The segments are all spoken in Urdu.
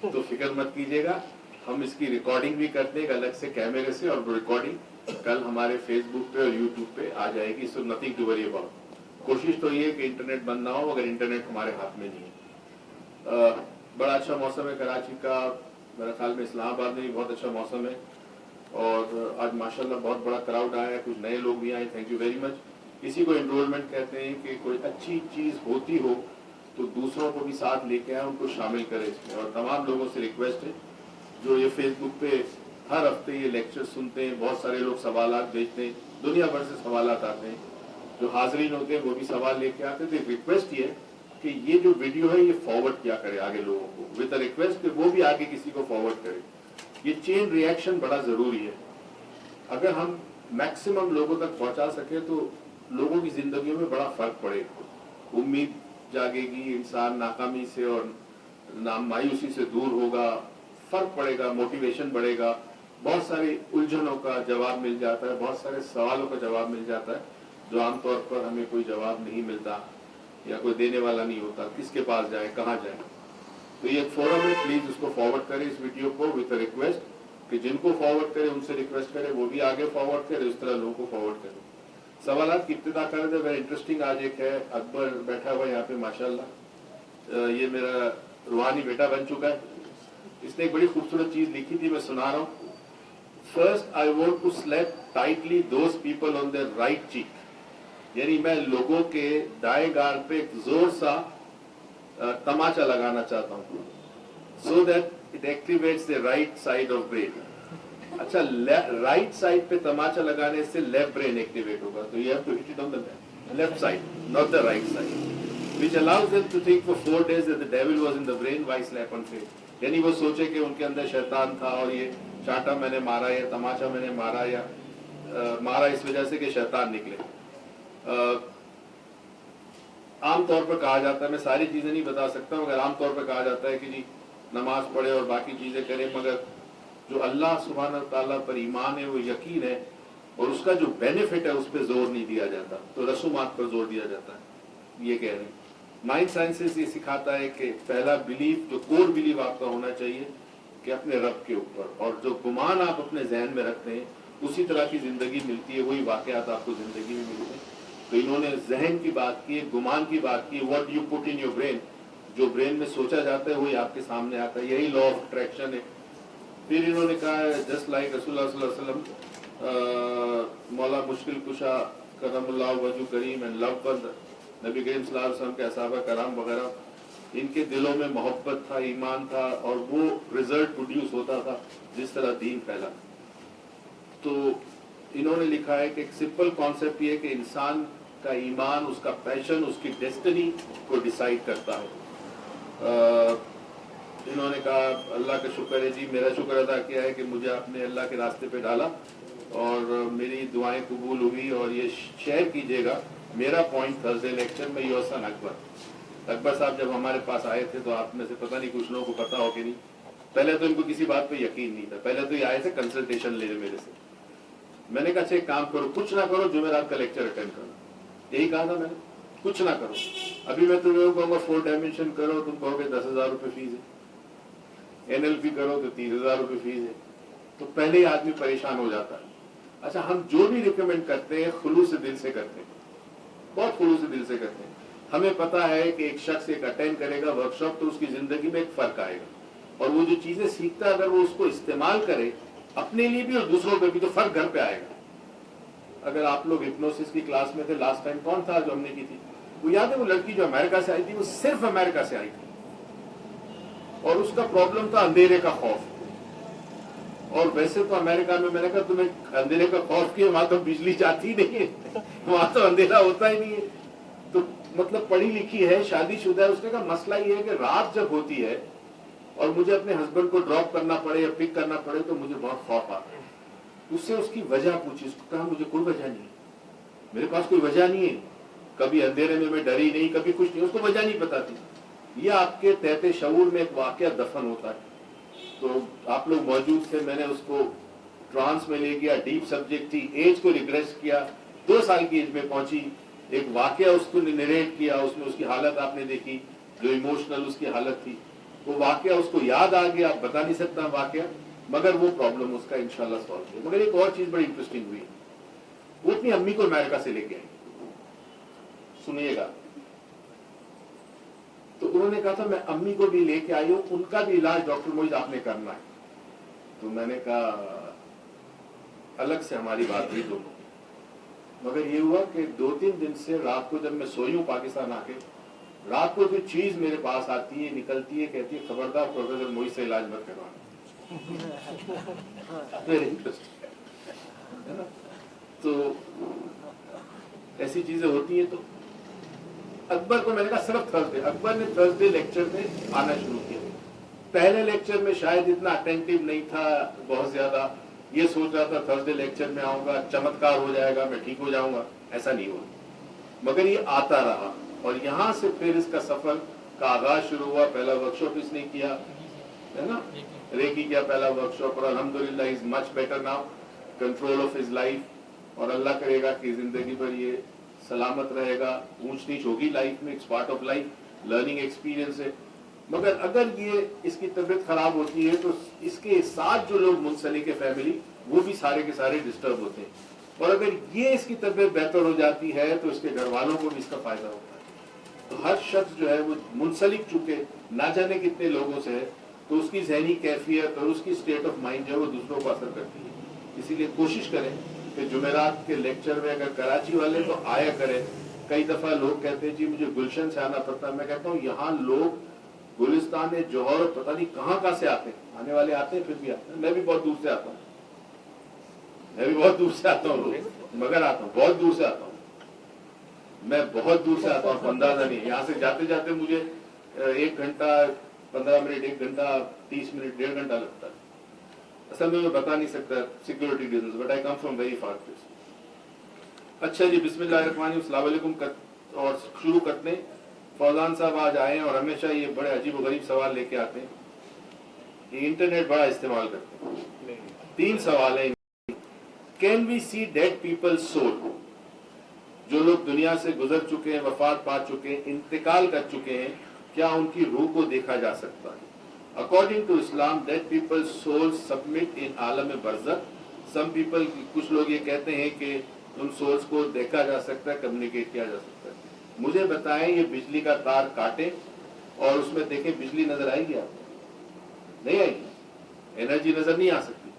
تو فکر مت کیجیے گا, ہم اس کی ریکارڈنگ بھی کرتے ہیں الگ سے کیمرے سے, اور وہ ریکارڈنگ کل ہمارے فیس بک پہ اور یوٹیوب پہ آ جائے گی. سو نتھنگ ٹو وری اباؤٹ. کوشش تو یہ ہے کہ انٹرنیٹ بند نہ ہو, اگر انٹرنیٹ ہمارے ہاتھ میں نہیں ہے. بڑا اچھا موسم ہے کراچی کا, میرے خیال میں اسلام آباد میں بھی بہت اچھا موسم ہے, اور آج ماشاءاللہ بہت بڑا کراؤڈ آیا ہے, کچھ نئے لوگ بھی آئے, تھینک یو ویری مچ. اسی کو انرولمنٹ کہتے ہیں کہ کوئی اچھی چیز ہوتی ہو تو دوسروں کو بھی ساتھ لے کے آئے, ان کو شامل کرے اس میں. اور تمام لوگوں سے ریکویسٹ ہے جو یہ فیس بک پہ ہر ہفتے یہ لیکچر سنتے ہیں, بہت سارے لوگ سوالات بھیجتے ہیں, دنیا بھر سے سوالات آتے ہیں, جو حاضرین ہوتے ہیں وہ بھی سوال لے کے آتے ہیں. تو ریکویسٹ یہ ہے کہ یہ جو ویڈیو ہے یہ فارورڈ کیا کرے آگے لوگوں کو, وتھ اے ریکویسٹ کہ وہ بھی آگے کسی کو فارورڈ کرے. یہ چین ریئیکشن بڑا ضروری ہے. اگر ہم میکسیمم لوگوں تک پہنچا سکے تو لوگوں کی زندگیوں میں بڑا فرق پڑے گا, امید جاگے گی, انسان ناکامی سے اور مایوسی سے دور ہوگا, فرق پڑے گا, موٹیویشن بڑھے گا, بہت ساری الجھنوں کا جواب مل جاتا ہے, بہت سارے سوالوں کا جواب مل جاتا ہے جو عام طور پر ہمیں کوئی جواب نہیں ملتا یا کوئی دینے والا نہیں ہوتا, کس کے پاس جائے, کہاں جائے. تو یہ ایک فورم ہے, پلیز اس کو فارورڈ کریں اس ویڈیو کو وتھ اے ریکویسٹ کہ جن کو فارورڈ کرے ان سے ریکویسٹ کرے وہ بھی آگے فارورڈ کرے, اس طرح لوگوں کو فارورڈ کرے. سوالات کی ابتدا کر رہے تھے, ویری انٹرسٹنگ. آج ایک ہے اکبر بیٹھا ہوا یہاں پہ ماشاءاللہ, یہ میرا روحانی بیٹا بن چکا ہے. اس نے ایک بڑی خوبصورت چیز لکھی تھی, میں سنا رہا ہوں. First I want to slap tightly those people on their right cheek, یعنی میں لوگوں کے دائیں گال پہ ایک زور سا تماچا لگانا چاہتا ہوں, so that it activates the right side of brain. اچھا, رائٹ سائڈ پہ تماچا لگانے سے لیفٹ برین ایکٹیویٹ ہوگا, تو you have to hit it on the left side, not the right side, which allows them to think for 4 days that the devil was in the brain. Why slap on face? یعنی وہ سوچے کہ ان کے اندر شیطان تھا اور یہ چاٹا میں نے مارا یا تماچا میں نے مارا یا مارا اس وجہ سے کہ شیطان نکلے. عام طور پر کہا جاتا ہے, میں ساری چیزیں نہیں بتا سکتا ہوں, مگر عام طور پر کہا جاتا ہے کہ جی نماز پڑھے اور باقی چیزیں کریں, مگر جو اللہ سبحانہ تعالیٰ پر ایمان ہے, وہ یقین ہے, اور اس کا جو بینیفٹ ہے اس پہ زور نہیں دیا جاتا, تو رسومات پر زور دیا جاتا ہے. یہ کہہ رہے ہیں مائنڈ سائنسز یہ سکھاتا ہے کہ پہلا بلیف, جو کور بلیف آپ کا ہونا چاہیے کہ اپنے رب کے اوپر, اور جو گمان آپ اپنے ذہن میں رکھتے ہیں اسی طرح کی زندگی ملتی ہے, وہی واقعات آپ کو زندگی میں ملتے ہیں. تو انہوں نے ذہن کی بات کی, گمان کی بات کی, what you put in your brain, جو برین میں سوچا جاتا ہے وہی آپ کے سامنے آتا ہے, یہی لا آف اٹریکشن ہے. پھر انہوں نے کہا ہے جسٹ لائک رسول اللہ صلی اللہ علیہ وسلم, مولا مشکل کشا کرم اللہ وجہ کریم اینڈ لو بند, نبی کریم صلی اللہ علیہ وسلم کے اصحابہ کرام وغیرہ, ان کے دلوں میں محبت تھا, ایمان تھا, اور وہ رزلٹ پروڈیوس ہوتا تھا جس طرح دین پھیلا. تو انہوں نے لکھا ہے کہ ایک سمپل کانسیپٹ یہ ہے کہ انسان کا ایمان, اس کا پیشن, اس کی ڈیسٹنی کو ڈیسائیڈ کرتا ہے. انہوں نے کہا اللہ کا شکر ہے جی, میرا شکر ادا کیا ہے کہ مجھے آپ نے اللہ کے راستے پہ ڈالا اور میری دعائیں قبول ہوئی. اور یہ شیئر کیجیے گا میرا پوائنٹ تھرسڈے لیکچر میں, یوسن اکبر صاحب جب ہمارے پاس آئے تھے تو آپ میں سے پتہ نہیں کچھ لوگوں کو پتا ہو کہ نہیں, پہلے تو ان کو کسی بات پہ یقین نہیں تھا, پہلے تو یہ آئے تھے کنسلٹیشن لینے میرے سے. میں نے کہا اچھا ایک کام کرو, کچھ نہ کرو, جمعرات کا لیکچر اٹینڈ کرو, یہی کہا تھا میں نے, کچھ نہ کرو. ابھی میں تمہیں کہوں گا 4 ڈائمینشن کرو, تم کہو گے 10,000 روپے فیس ہے, NLP کرو تو 30,000 روپے فیس ہے, تو پہلے ہی آدمی پریشان ہو جاتا ہے. اچھا, ہم جو بھی ریکمینڈ کرتے ہیں خلوص دل سے کرتے ہیں, بہت خلوص دل سے کرتے ہیں. ہمیں پتا ہے کہ ایک شخص ایک اٹینڈ کرے گا ورکشاپ تو اس کی زندگی میں ایک فرق آئے گا, اور وہ جو چیزیں سیکھتا ہے اگر وہ اس کو استعمال کرے اپنے لیے بھی اور دوسروں پہ بھی, تو فرق گھر پہ آئے گا. اگر آپ لوگ ہپنوسس کی کلاس میں تھے لاسٹ ٹائم, کون تھا جو ہم نے کی تھی, وہ یاد ہے وہ لڑکی جو امریکہ سے آئی تھی, وہ صرف امریکہ سے آئی تھی, اور اس کا پرابلم تھا اندھیرے کا خوف. اور ویسے تو امریکہ میں نے کہا تمہیں اندھیرے کا خوف کیا, وہاں تو بجلی جاتی نہیں ہے, وہاں تو اندھیرا ہوتا ہی نہیں ہے. تو مطلب پڑھی لکھی ہے, شادی شدہ ہے, اس نے کہا مسئلہ یہ ہے کہ رات جب ہوتی ہے اور مجھے اپنے ہسبینڈ کو ڈراپ کرنا پڑے یا پک کرنا پڑے تو مجھے بہت خوف آتا ہے. اس سے اس کی وجہ پوچھی, اس کو کہا مجھے کوئی وجہ نہیں ہے, میرے پاس کوئی وجہ نہیں ہے, کبھی اندھیرے میں ڈری نہیں, کبھی کچھ نہیں, اس کو وجہ نہیں پتا تھی. یہ آپ کے تحت شعور میں ایک واقعہ دفن ہوتا ہے. تو آپ لوگ موجود تھے, میں نے اس کو ٹرانس میں لے گیا, ڈیپ سبجیکٹ تھی, ایج کو ریگریس کیا, 2 سال کی ایج میں پہنچی, ایک واقعہ اس کو نریٹ کیا, اس میں اس کی حالت آپ نے دیکھی, جو ایموشنل اس کی حالت تھی. وہ واقعہ اس کو یاد آ گیا, آپ بتا نہیں سکتا واقعہ, مگر وہ پرابلم اس کا انشاءاللہ سالو کیا. مگر ایک اور چیز بڑی انٹرسٹنگ ہوئی, وہ اپنی امی کو امریکہ سے لے کے آئی. سنیے گا, تو انہوں نے کہا تھا میں امی کو بھی لے کے آئی ہوں, ان کا بھی علاج ڈاکٹر موئز آپ نے کرنا ہے. تو میں نے کہا الگ سے ہماری بات ہوئی دونوں, مگر یہ ہوا کہ 2-3 دن سے رات کو جب میں سوئی ہوں پاکستان آ کے, رات کو جو چیز میرے پاس آتی ہے, نکلتی ہے, کہتی ہے خبردار پروفیسر موئز سے علاج مت کروانا. تو ایسی چیزیں ہوتی ہیں. تو اکبر کو میں نے کہا صرف تھرسڈے, اکبر نے تھرسڈے لیکچر میں آنا شروع کیا. پہلے لیکچر میں شاید اتنا اٹینٹیو نہیں تھا, بہت زیادہ یہ سوچ رہا تھا تھرسڈے لیکچر میں آؤں گا, چمتکار ہو جائے گا, میں ٹھیک ہو جاؤں گا. ایسا نہیں ہوا, مگر یہ آتا رہا, اور یہاں سے پھر اس کا سفر کا آغاز شروع ہوا. پہلا ورکشاپ اس نے کیا ہے نا, ریکی کیا پہلا ورکشاپ, اور الحمدللہ is much better now, control of his life. اور اللہ کرے گا کہ زندگی بھر یہ سلامت رہے گا. اونچ نیچ ہوگی لائف میں, it's part of life, learning experience ہے. مگر اگر یہ اس کی طبیعت خراب ہوتی ہے تو اس کے ساتھ جو لوگ منسلک ہے فیملی, وہ بھی سارے کے سارے ڈسٹرب ہوتے ہیں. اور اگر یہ اس کی طبیعت بہتر ہو جاتی ہے تو اس کے گھر والوں کو بھی اس کا فائدہ ہوتا ہے. تو ہر شخص جو ہے وہ منسلک چکے نہ جانے کتنے لوگوں سے ہے, تو اس کی ذہنی کیفیت اور اس کی اسٹیٹ آف مائنڈ جو ہے وہ دوسروں کو اثر کرتی ہے. اسی لیے کوشش کریں کہ جمعرات کے لیکچر میں اگر کراچی والے تو آیا کریں. کئی دفعہ لوگ کہتے ہیں جی مجھے گلشن سے آنا پڑتا ہے. میں کہتا ہوں یہاں لوگ گلستان جوہر پتہ نہیں کہاں کہاں سے آتے ہیں, آنے والے آتے ہیں, پھر بھی آتے ہیں. میں بھی بہت دور سے آتا ہوں, میں بھی بہت دور سے آتا ہوں, مگر آتا ہوں, بہت دور سے آتا ہوں, میں بہت دور سے آتا ہوں, اندازہ نہیں. یہاں سے جاتے جاتے مجھے 1 گھنٹہ 15 منٹ, 1 گھنٹہ 30 منٹ, 1.5 گھنٹہ لگتا ہے. اصل میں بتا نہیں سکتا security reasons, but I come from very for place. اچھا جی, بسم اللہ الرحمن الرحیم, السلام علیکم. اور شروع کرتے ہیں. فوزان صاحب آج آئے ہیں اور ہمیشہ یہ بڑے عجیب و غریب سوال لے کے آتے ہیں. یہ انٹرنیٹ بڑا استعمال کرتے ہیں. 3 سوال ہیں. Can we see dead people soul, جو لوگ دنیا سے گزر چکے ہیں, وفات پا چکے ہیں, انتقال کر چکے ہیں, کیا ان کی روح کو دیکھا جا سکتا ہے؟ According to Islam, dead people's souls submit in عالم برزخ. Some people, کچھ لوگ یہ کہتے ہیں کہ ان سولز کو دیکھا جا سکتا ہے, کمیونیکیٹ کیا جا سکتا ہے. مجھے بتائیں یہ بجلی کا تار کاٹیں اور اس میں دیکھیں بجلی نظر آئے گی؟ آپ نہیں آئے گی, انرجی نظر نہیں آ سکتی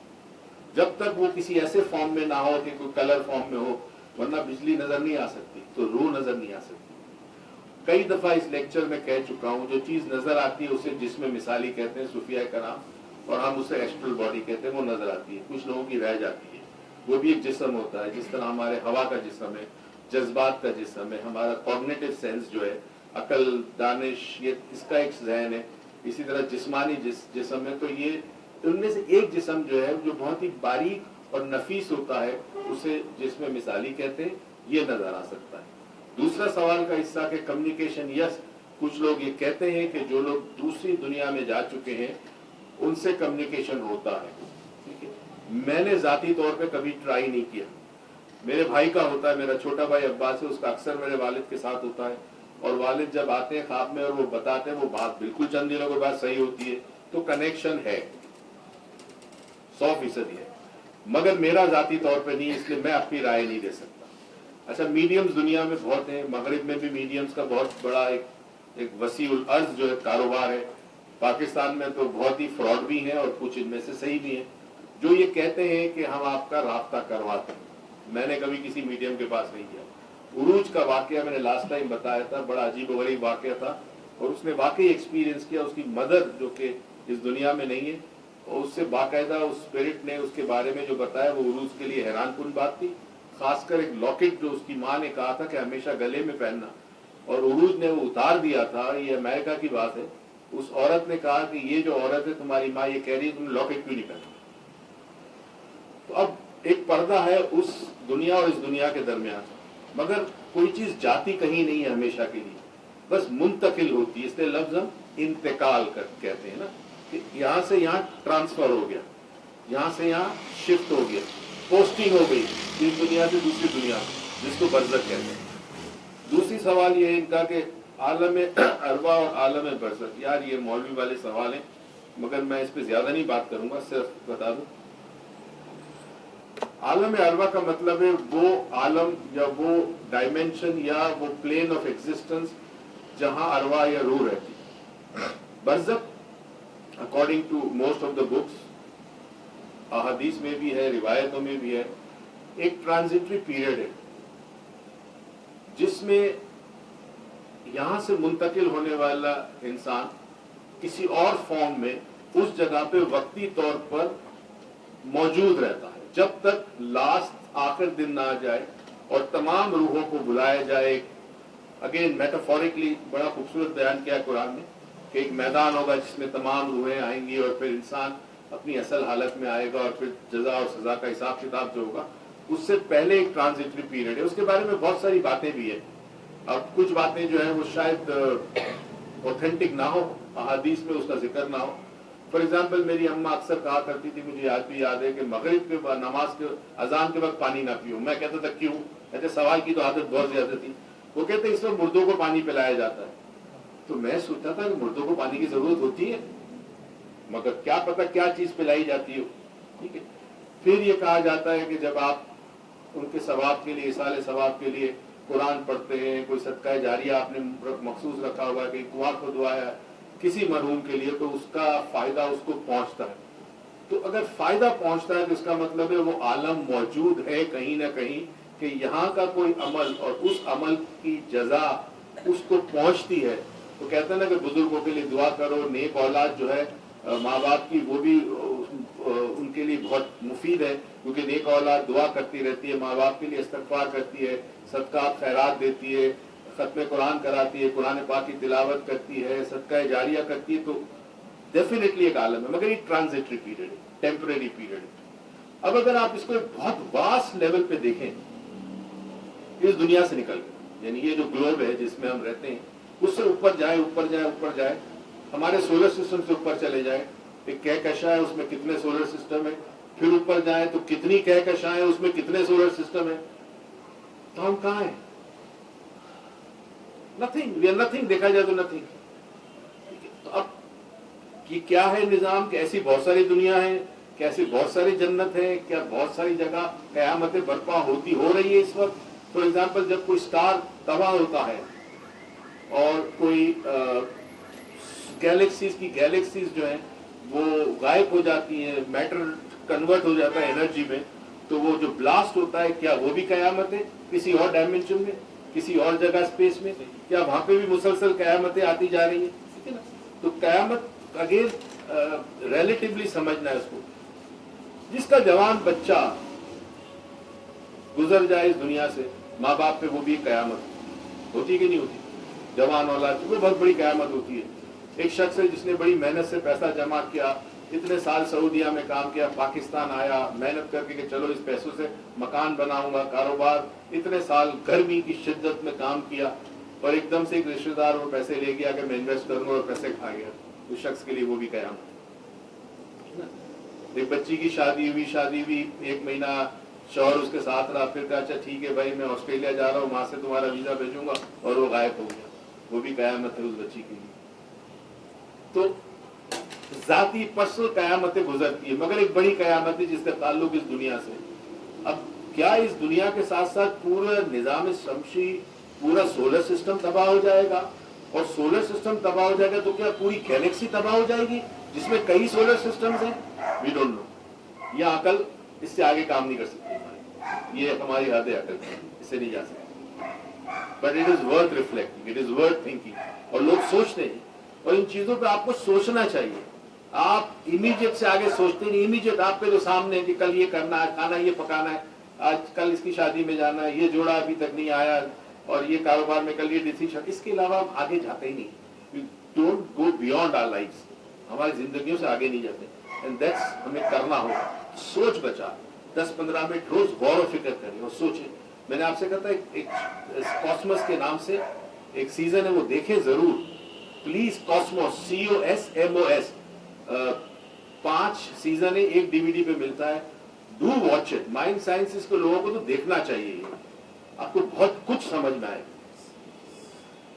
جب تک وہ کسی ایسے فارم میں نہ ہو کہ کوئی کلر فارم میں ہو, ورنہ بجلی نظر نہیں آ سکتی, تو روح نظر نہیں آ سکتی. کئی دفعہ اس لیکچر میں کہہ چکا ہوں, جو چیز نظر آتی ہے اسے جسم مثالی کہتے ہیں صوفیاء کرام, اور ہم اسے ایسٹرل باڈی کہتے ہیں. وہ نظر آتی ہے, کچھ لوگوں کی رہ جاتی ہے. وہ بھی ایک جسم ہوتا ہے, جس طرح ہمارے ہوا کا جسم ہے, جذبات کا جسم ہے, ہمارا کوگنیٹو سینس جو ہے, عقل, دانش, یہ اس کا ایک ذہن ہے. اسی طرح جسمانی جسم ہے. تو یہ ان میں سے ایک جسم جو ہے جو بہت ہی باریک اور نفیس ہوتا ہے, اسے جسم مثالی کہتے ہیں. یہ نظر آ سکتا ہے. دوسرا سوال کا حصہ کہ کمیونیکیشن, یس, کچھ لوگ یہ کہتے ہیں کہ جو لوگ دوسری دنیا میں جا چکے ہیں ان سے کمیونیکیشن ہوتا ہے. ٹھیک ہے, میں نے ذاتی طور پہ کبھی ٹرائی نہیں کیا. میرے بھائی کا ہوتا ہے, میرا چھوٹا بھائی عباس ہے, اس کا اکثر میرے والد کے ساتھ ہوتا ہے. اور والد جب آتے ہیں خواب میں اور وہ بتاتے ہیں, وہ بات بالکل چند دنوں کے بعد صحیح ہوتی ہے. تو کنیکشن ہے, 100% ہے, مگر میرا ذاتی طور پہ نہیں, اس لیے میں اپنی رائے نہیں دے سکتا. اچھا, میڈیمز دنیا میں بہت ہیں, مغرب میں بھی میڈیمز کا بہت بڑا ایک وسیع الارض جو ہے کاروبار ہے. پاکستان میں تو بہت ہی فراڈ بھی ہیں اور کچھ ان میں سے صحیح بھی ہیں, جو یہ کہتے ہیں کہ ہم آپ کا رابطہ کرواتے ہیں. میں نے کبھی کسی میڈیم کے پاس نہیں کیا. عروج کا واقعہ میں نے لاسٹ ٹائم بتایا تھا, بڑا عجیب و غریب واقعہ تھا, اور اس نے واقعی ایکسپیرینس کیا. اس کی مدر جو کہ اس دنیا میں نہیں ہے, اور اس سے باقاعدہ اس اسپرٹ نے اس کے بارے میں جو بتایا وہ عروج کے لیے حیران کن بات تھی. خاص کر ایک لاکٹ جو اس کی ماں نے کہا تھا کہ ہمیشہ گلے میں پہننا, اور عروج نے وہ اتار دیا تھا. یہ امریکہ کی بات ہے. اس عورت نے کہا کہ یہ جو عورت ہے تمہاری ماں یہ کہہ رہی ہے تم لاکٹ کیوں نہیں پہنا. تو اب ایک پردہ ہے اس دنیا اور اس دنیا کے درمیان, مگر کوئی چیز جاتی کہیں نہیں ہے ہمیشہ کے لیے, بس منتقل ہوتی ہے. اس لیے لفظ ہم انتقال کہتے ہیں نا, کہ یہاں سے یہاں ٹرانسفر ہو گیا, یہاں سے یہاں شفٹ ہو گیا, پوسٹنگ ہو گئی اس دنیا سے دوسری دنیا میں, جس کو برزخ کہتے ہیں. دوسری سوال یہ ہے ان کا کہ عالم اروا اور عالم برزخ، یار یہ مولوی والے سوال ہیں، مگر میں اس پہ زیادہ نہیں بات کروں گا، صرف بتا دوں عالم اروا کا مطلب ہے وہ عالم یا وہ ڈائمینشن یا وہ پلین آف ایگزسٹنس جہاں اروا یا روح رہتی. برزخ according to most of the books, احادیث میں بھی ہے، روایتوں میں بھی ہے، ایک ٹرانزٹری پیریڈ ہے جس میں یہاں سے منتقل ہونے والا انسان کسی اور فارم میں اس جگہ پہ وقتی طور پر موجود رہتا ہے جب تک لاسٹ آخر دن نہ آ جائے اور تمام روحوں کو بلایا جائے. اگین میٹافورکلی بڑا خوبصورت بیان کیا ہے قرآن نے کہ ایک میدان ہوگا جس میں تمام روحیں آئیں گی اور پھر انسان اپنی اصل حالت میں آئے گا اور پھر جزا اور سزا کا حساب کتاب جو ہوگا. اس سے پہلے ایک ٹرانزٹری پیریڈ ہے، اس کے بارے میں بہت ساری باتیں بھی ہیں. اب کچھ باتیں جو ہیں وہ شاید اوتھینٹک نہ ہو، احادیث میں اس کا ذکر نہ ہو. فار ایگزامپل میری اماں اکثر کہا کرتی تھی، مجھے آج بھی یاد ہے کہ مغرب کے بعد نماز کے اذان کے وقت پانی نہ پیو. میں کہتا تھا کیوں؟ کہتے سوال کی تو عادت بہت زیادہ تھی. وہ کہتے اس وقت مردوں کو پانی پلایا جاتا ہے. تو میں سوچتا تھا کہ مردوں کو پانی کی ضرورت ہوتی ہے، مگر کیا پتہ کیا چیز پلائی جاتی ہو. ٹھیک ہے. پھر یہ کہا جاتا ہے کہ جب آپ ان کے ثواب کے لیے، ایصال ثواب کے لیے قرآن پڑھتے ہیں، کوئی صدقہ جاریہ آپ نے مخصوص رکھا ہوا ہے کہ کنواں کھدوایا کسی مرحوم کے لیے، تو اس کا فائدہ اس کو پہنچتا ہے. تو اگر فائدہ پہنچتا ہے تو اس کا مطلب ہے وہ عالم موجود ہے کہیں نہ کہیں، کہ یہاں کا کوئی عمل اور اس عمل کی جزا اس کو پہنچتی ہے. تو کہتے ہیں نا کہ بزرگوں کے لیے دعا کرو، نیک اولاد جو ہے ماں باپ کی وہ بھی ان کے لیے بہت مفید ہے، کیونکہ نیک اولاد دعا کرتی رہتی ہے، ماں باپ کے لیے استغفار کرتی ہے، صدقات خیرات دیتی ہے، ختم قرآن کراتی ہے، قرآن پاک کی تلاوت کرتی ہے، صدقہ جاریہ کرتی ہے. تو ڈیفینیٹلی ایک عالم ہے، مگر یہ ٹرانزٹری پیریڈ ہے، ٹیمپرری پیریڈ ہے. اب اگر آپ اس کو ایک بہت واسٹ لیول پہ دیکھیں، اس دنیا سے نکل کر، یعنی یہ جو گلوب ہے جس میں ہم رہتے ہیں، اس سے اوپر جائے اوپر جائے اوپر جائے، ہمارے سولر سسٹم سے اوپر چلے جائیں، ایک کہکشاں ہے اس میں کتنے سولر سسٹم ہے، پھر اوپر جائیں تو کتنی کہکشاں ہیں اس میں کتنے سولر سسٹم ہے، تو ہم کہاں ہیں؟ Nothing, we are nothing. دیکھا جائے تو نتھنگ. تو اب یہ کیا ہے نظام کہ ایسی بہت ساری دنیا ہے، کہ ایسی بہت ساری جنت ہے، کیا بہت ساری جگہ قیامتیں برپا ہو رہی ہے اس وقت. فار ایگزامپل جب کوئی سٹار تباہ ہوتا ہے اور کوئی گیلیکسیز جو ہیں وہ غائب ہو جاتی ہیں، میٹر کنورٹ ہو جاتا ہے انرجی میں، تو وہ جو بلاسٹ ہوتا ہے کیا وہ بھی قیامت ہے کسی اور ڈائمینشن میں، کسی اور جگہ اسپیس میں؟ کیا وہاں پہ بھی مسلسل قیامتیں آتی جا رہی ہیں؟ ٹھیک ہے نا. تو قیامت اگین ریلیٹیولی سمجھنا ہے اس کو. جس کا جوان بچہ گزر جائے اس دنیا سے، ماں باپ پہ وہ بھی قیامت ہوتی کہ نہیں ہوتی؟ جوان اولاد وہ بہت بڑی قیامت ہوتی ہے. ایک شخص ہے جس نے بڑی محنت سے پیسہ جمع کیا، اتنے سال سعودیہ میں کام کیا، پاکستان آیا محنت کر کے کہ چلو اس پیسوں سے مکان بناؤں گا، کاروبار، اتنے سال گرمی کی شدت میں کام کیا، اور ایک دم سے ایک رشتہ دار وہ پیسے لے گیا کہ میں انویسٹ کروں گا اور پیسے کھا گیا. اس شخص کے لیے وہ بھی قیامت. ایک بچی کی شادی ہوئی، 1 مہینہ شوہر اس کے ساتھ رہا، پھر کہا اچھا ٹھیک ہے بھائی میں آسٹریلیا جا رہا ہوں، وہاں سے تمہارا ویزا بھیجوں گا، اور وہ غائب ہو گیا. وہ بھی قیامت ہے اس بچی کے لیے. تو ذاتی پرسنل قیامتیں گزرتی ہے، مگر ایک بڑی قیامت ہے جس کا تعلق اس دنیا سے. اب کیا اس دنیا کے ساتھ ساتھ پورا نظام شمسی، پورا سولر سسٹم تباہ ہو جائے گا؟ اور سولر سسٹم تباہ ہو جائے گا تو کیا پوری گیلیکسی تباہ ہو جائے گی جس میں کئی سولر سسٹمز ہیں؟ We don't know. یہ عقل اس سے آگے کام نہیں کر سکتی ہماری، یہ ہماری حد عقل ہے، اس سے نہیں جا سکتی. But it is worth reflecting, it is worth thinking. اور لوگ سوچتے ہیں، اور ان چیزوں پہ آپ کو سوچنا چاہیے. آپ امیجیٹ سے آگے سوچتے نہیں. امیجیٹ آپ کے جو سامنے کہ کل یہ کرنا ہے، کھانا یہ پکانا ہے، آج کل اس کی شادی میں جانا ہے، یہ جوڑا ابھی تک نہیں آیا، اور یہ کاروبار میں کل یہ ڈیسیشن. اس کے علاوہ ہم آگے جاتے ہی نہیں. Don't go beyond our lives. ہماری زندگیوں سے آگے نہیں جاتے. اینڈ دیٹس ہمیں کرنا ہوگا. سوچ بچا 10-15 منٹ روز غور و فکر کریں اور سوچیں. میں نے آپ سے کہا تھا ایک کاسمس کے نام سے ایک سیزن ہے، وہ دیکھیں ضرور پلیز. کاسموس، COSMOS، 5 سیزن ہے، ایک DVD پہ ملتا ہے. Do watch it. Mind sciences کے لوگوں کو تو دیکھنا چاہیے، آپ کو بہت کچھ سمجھ میں آئے.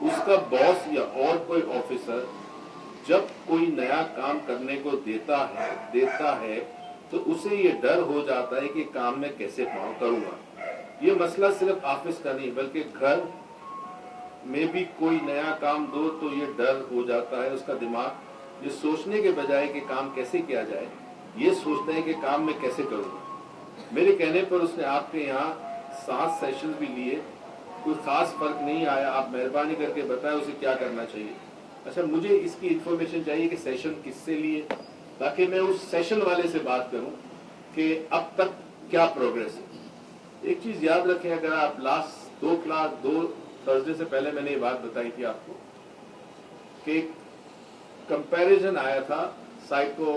اس کا باس یا اور کوئی آفیسر جب کوئی نیا کام کرنے کو دیتا ہے تو اسے یہ ڈر ہو جاتا ہے کہ کام میں کیسے کروں گا. یہ مسئلہ صرف آفس کا نہیں بلکہ گھر میں بھی کوئی نیا کام دو تو یہ ڈر ہو جاتا ہے. اس کا دماغ یہ سوچنے کے بجائے کہ کام کیسے کیا جائے یہ سوچتا ہے کہ کام میں کیسے کروں گا. میرے کہنے پر اس نے آپ کے یہاں 7 سیشن بھی لیے, کوئی خاص فرق نہیں آیا. آپ مہربانی کر کے بتائیں اسے کیا کرنا چاہیے. اچھا, مجھے اس کی انفارمیشن چاہیے کہ سیشن کس سے لیے تاکہ میں اس سیشن والے سے بات کروں کہ اب تک کیا پروگریس ہے. ایک چیز یاد رکھیں, اگر آپ لاسٹ 2 تھرسڈے سے پہلے میں نے یہ بات بتائی تھی آپ کو کہ کمپیریزن آیا تھا سائیکو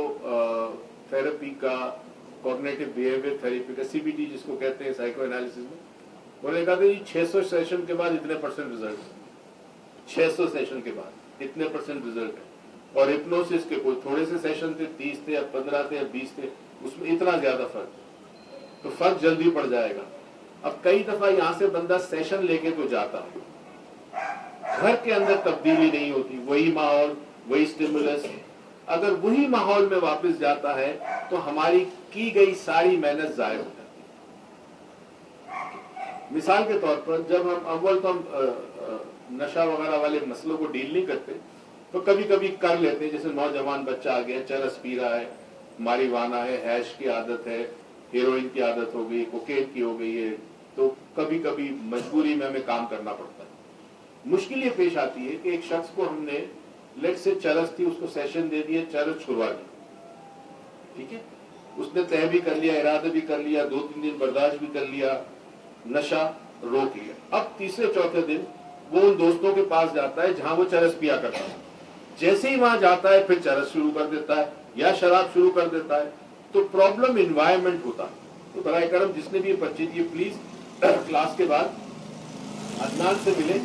تھراپی کا, کوگنیٹو بیہیویئر تھراپی کا, CBT جس کو کہتے ہیں سائیکو انالیسس میں. انہوں نے کہا کہ 600 سیشن کے بعد اتنے % ریزلٹ ہے, 600 سیشن کے بعد اتنے % ریزلٹ ہے. اور ہپنوسس کے کوئی تھوڑے سے سیشن تھے, 30 تھے یا 15 تھے یا 20 تھے, اس میں اتنا زیادہ فرق, تو فرق جلدی پڑ جائے گا. اب کئی دفعہ یہاں سے بندہ سیشن لے کے تو جاتا ہے, گھر کے اندر تبدیلی نہیں ہوتی, وہی ماحول وہی سٹیمولس. اگر وہی ماحول میں واپس جاتا ہے تو ہماری کی گئی ساری محنت ضائع ہو جاتی ہے. مثال کے طور پر جب ہم نشہ وغیرہ والے مسئلوں کو ڈیل نہیں کرتے تو کبھی کبھی کر لیتے ہیں, جیسے نوجوان بچہ آ گیا, چرس پی رہا ہے, ماریوانا ہے, ہیش کی عادت ہے, ہیروئن کی عادت ہو گئی, کوکین کی ہو گئی ہے, تو کبھی کبھی مجبوری میں ہمیں کام کرنا پڑتا ہے. مشکل یہ پیش آتی ہے کہ ایک شخص کو ہم نے لیٹ سے چرس تھی, اس کو سیشن دے دیے, چرس چھڑوا دی, ٹھیک ہے, اس نے طے بھی کر لیا, ارادہ بھی کر لیا, 2-3 دن برداشت بھی کر لیا, نشہ روک لیا. اب تیسرے چوتھے دن وہ ان دوستوں کے پاس جاتا ہے جہاں وہ چرس پیا کرتا ہے. جیسے ہی وہاں جاتا ہے پھر چرس شروع کر دیتا ہے یا شراب شروع کر دیتا ہے. تو پرابلم انوائرمنٹ ہوتا ہے. تو برائے کرم جس نے بھی یہ پرچی دی پلیز کلاس کے بعد عدنان سے ملے,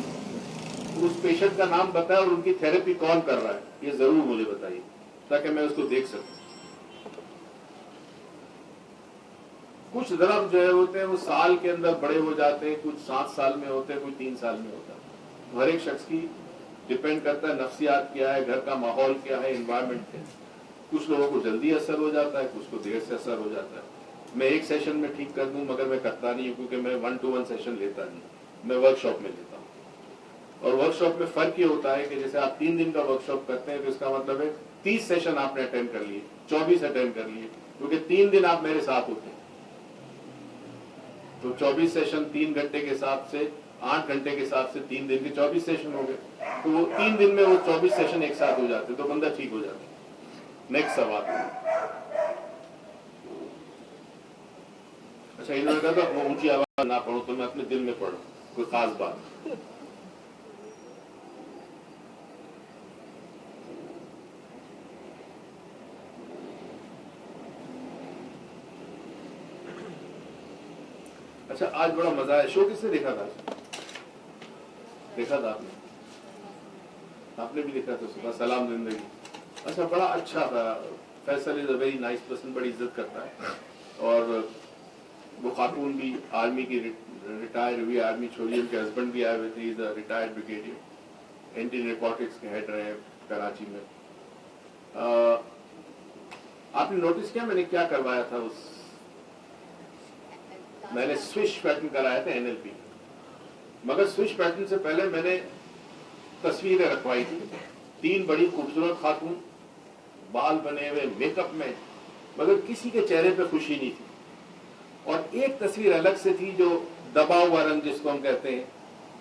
اس پیشنٹ کا نام بتائے اور ان کی تھراپی کون کر رہا ہے یہ ضرور مجھے بتائیے تاکہ میں اس کو دیکھ سکوں. کچھ ضرب جو ہے ہوتے ہیں وہ سال کے اندر بڑے ہو جاتے ہیں, کچھ 7 سال میں ہوتے ہیں, کوئی 3 سال میں ہوتا ہے. ہر ایک شخص کی ڈپینڈ کرتا ہے نفسیات کیا ہے, گھر کا ماحول کیا ہے, انوائرمنٹ کیا ہے. کچھ لوگوں کو جلدی اثر ہو جاتا ہے, کچھ کو دیر سے اثر ہو جاتا ہے. میں ایک سیشن میں ٹھیک کر دوں مگر میں کرتا نہیں ہوں کیونکہ میں 1-to-1 سیشن لیتا نہیں, میں ورک شاپ میں لیتا ہوں. اور ورک شاپ میں فرق یہ ہوتا ہے کہ جیسے آپ 3 دن کا ورک شاپ کرتے ہیں تو اس کا مطلب ہے 30 سیشن آپ نے اٹینڈ کر لیے, 24 اٹینڈ کر لیے, کیونکہ 3 دن آپ میرے ساتھ ہوتے ہیں. تو 24 سیشن 3 گھنٹے کے حساب سے 8 گھنٹے کے حساب سے 3 دن کے 24 سیشن ہو گئے. تو وہ 3 دن میں وہ 24 سیشن ایک ساتھ ہو جاتے تو بندہ ٹھیک ہو جاتا. نیکسٹ سوال. اچھا, انہوں نے کہا تھا وہ اونچی آواز نہ پڑھوں تو میں اپنے دل میں پڑھوں, کوئی خاص بات. اچھا, آج بڑا مزہ ہے. شو کس نے دیکھا تھا؟ دیکھا تھا آپ نے؟ آپ نے بھی دیکھا تھا صبح سلام زندگی. اچھا, بڑا اچھا تھا. فیصل از اے ویری نائس پرسن, بڑی عزت کرتا ہے. اور وہ خاتون بھی آرمی کی ریٹائر ہوئی, آرمی چھوڑی, ان کے ہسبینڈ بھی آئے ہوئے تھے, از اے ریٹائرڈ بریگیڈیئر, اینٹی نارکوٹکس کے ہیڈ رہے ہیں کراچی میں. آپ نے نوٹس کیا میں نے کیا کروایا تھا؟ میں نے سوئش پیٹرن کرایا تھا NLP, مگر سوئش پیٹرن سے پہلے میں نے تصویریں رکھوائی تھی. 3 بڑی خوبصورت خاتون, بال بنے ہوئے, میک اپ میں, مگر کسی کے چہرے پہ خوشی نہیں تھی. اور ایک تصویر الگ سے تھی جو دبا ہوا رنگ جس کو ہم کہتے ہیں,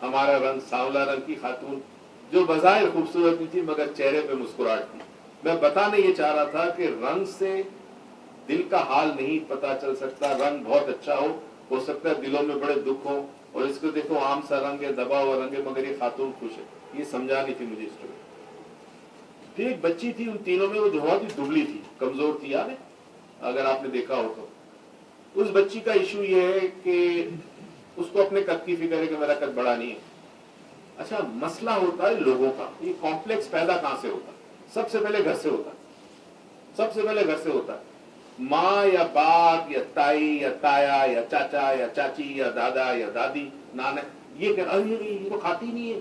ہمارا رنگ سانولا رنگ کی خاتون, جو بظاہر خوبصورت نہیں تھی مگر چہرے پہ مسکراہٹ تھی. میں بتانا یہ چاہ رہا تھا کہ رنگ سے دل کا حال نہیں پتا چل سکتا. رنگ بہت اچھا ہو سکتا ہے دلوں میں بڑے دکھ ہوں, اور اس کو دیکھو عام سا رنگ ہے, دبا ہوا رنگ ہے, مگر یہ خاتون خوش ہے. یہ سمجھانی تھی مجھے اسٹوری. پھر ایک بچی تھی ان تینوں میں, وہ جو بہت ہی دبلی تھی, کمزور تھی, یاد ہے اگر آپ نے دیکھا ہو تو. اس بچی کا ایشو یہ ہے کہ اس کو اپنے قد کی فکر ہے کہ میرا قد بڑا نہیں ہے. اچھا, مسئلہ ہوتا ہے لوگوں کا. یہ کمپلیکس پیدا کہاں سے ہوتا ہے؟ سب سے پہلے گھر سے ہوتا ہے. سب سے پہلے گھر سے ہوتا ہے. ماں یا باپ یا تائی یا تایا یا چاچا یا چاچی یا دادا یا دادی, نانا, یہ کہ یہ تو کھاتی نہیں ہے,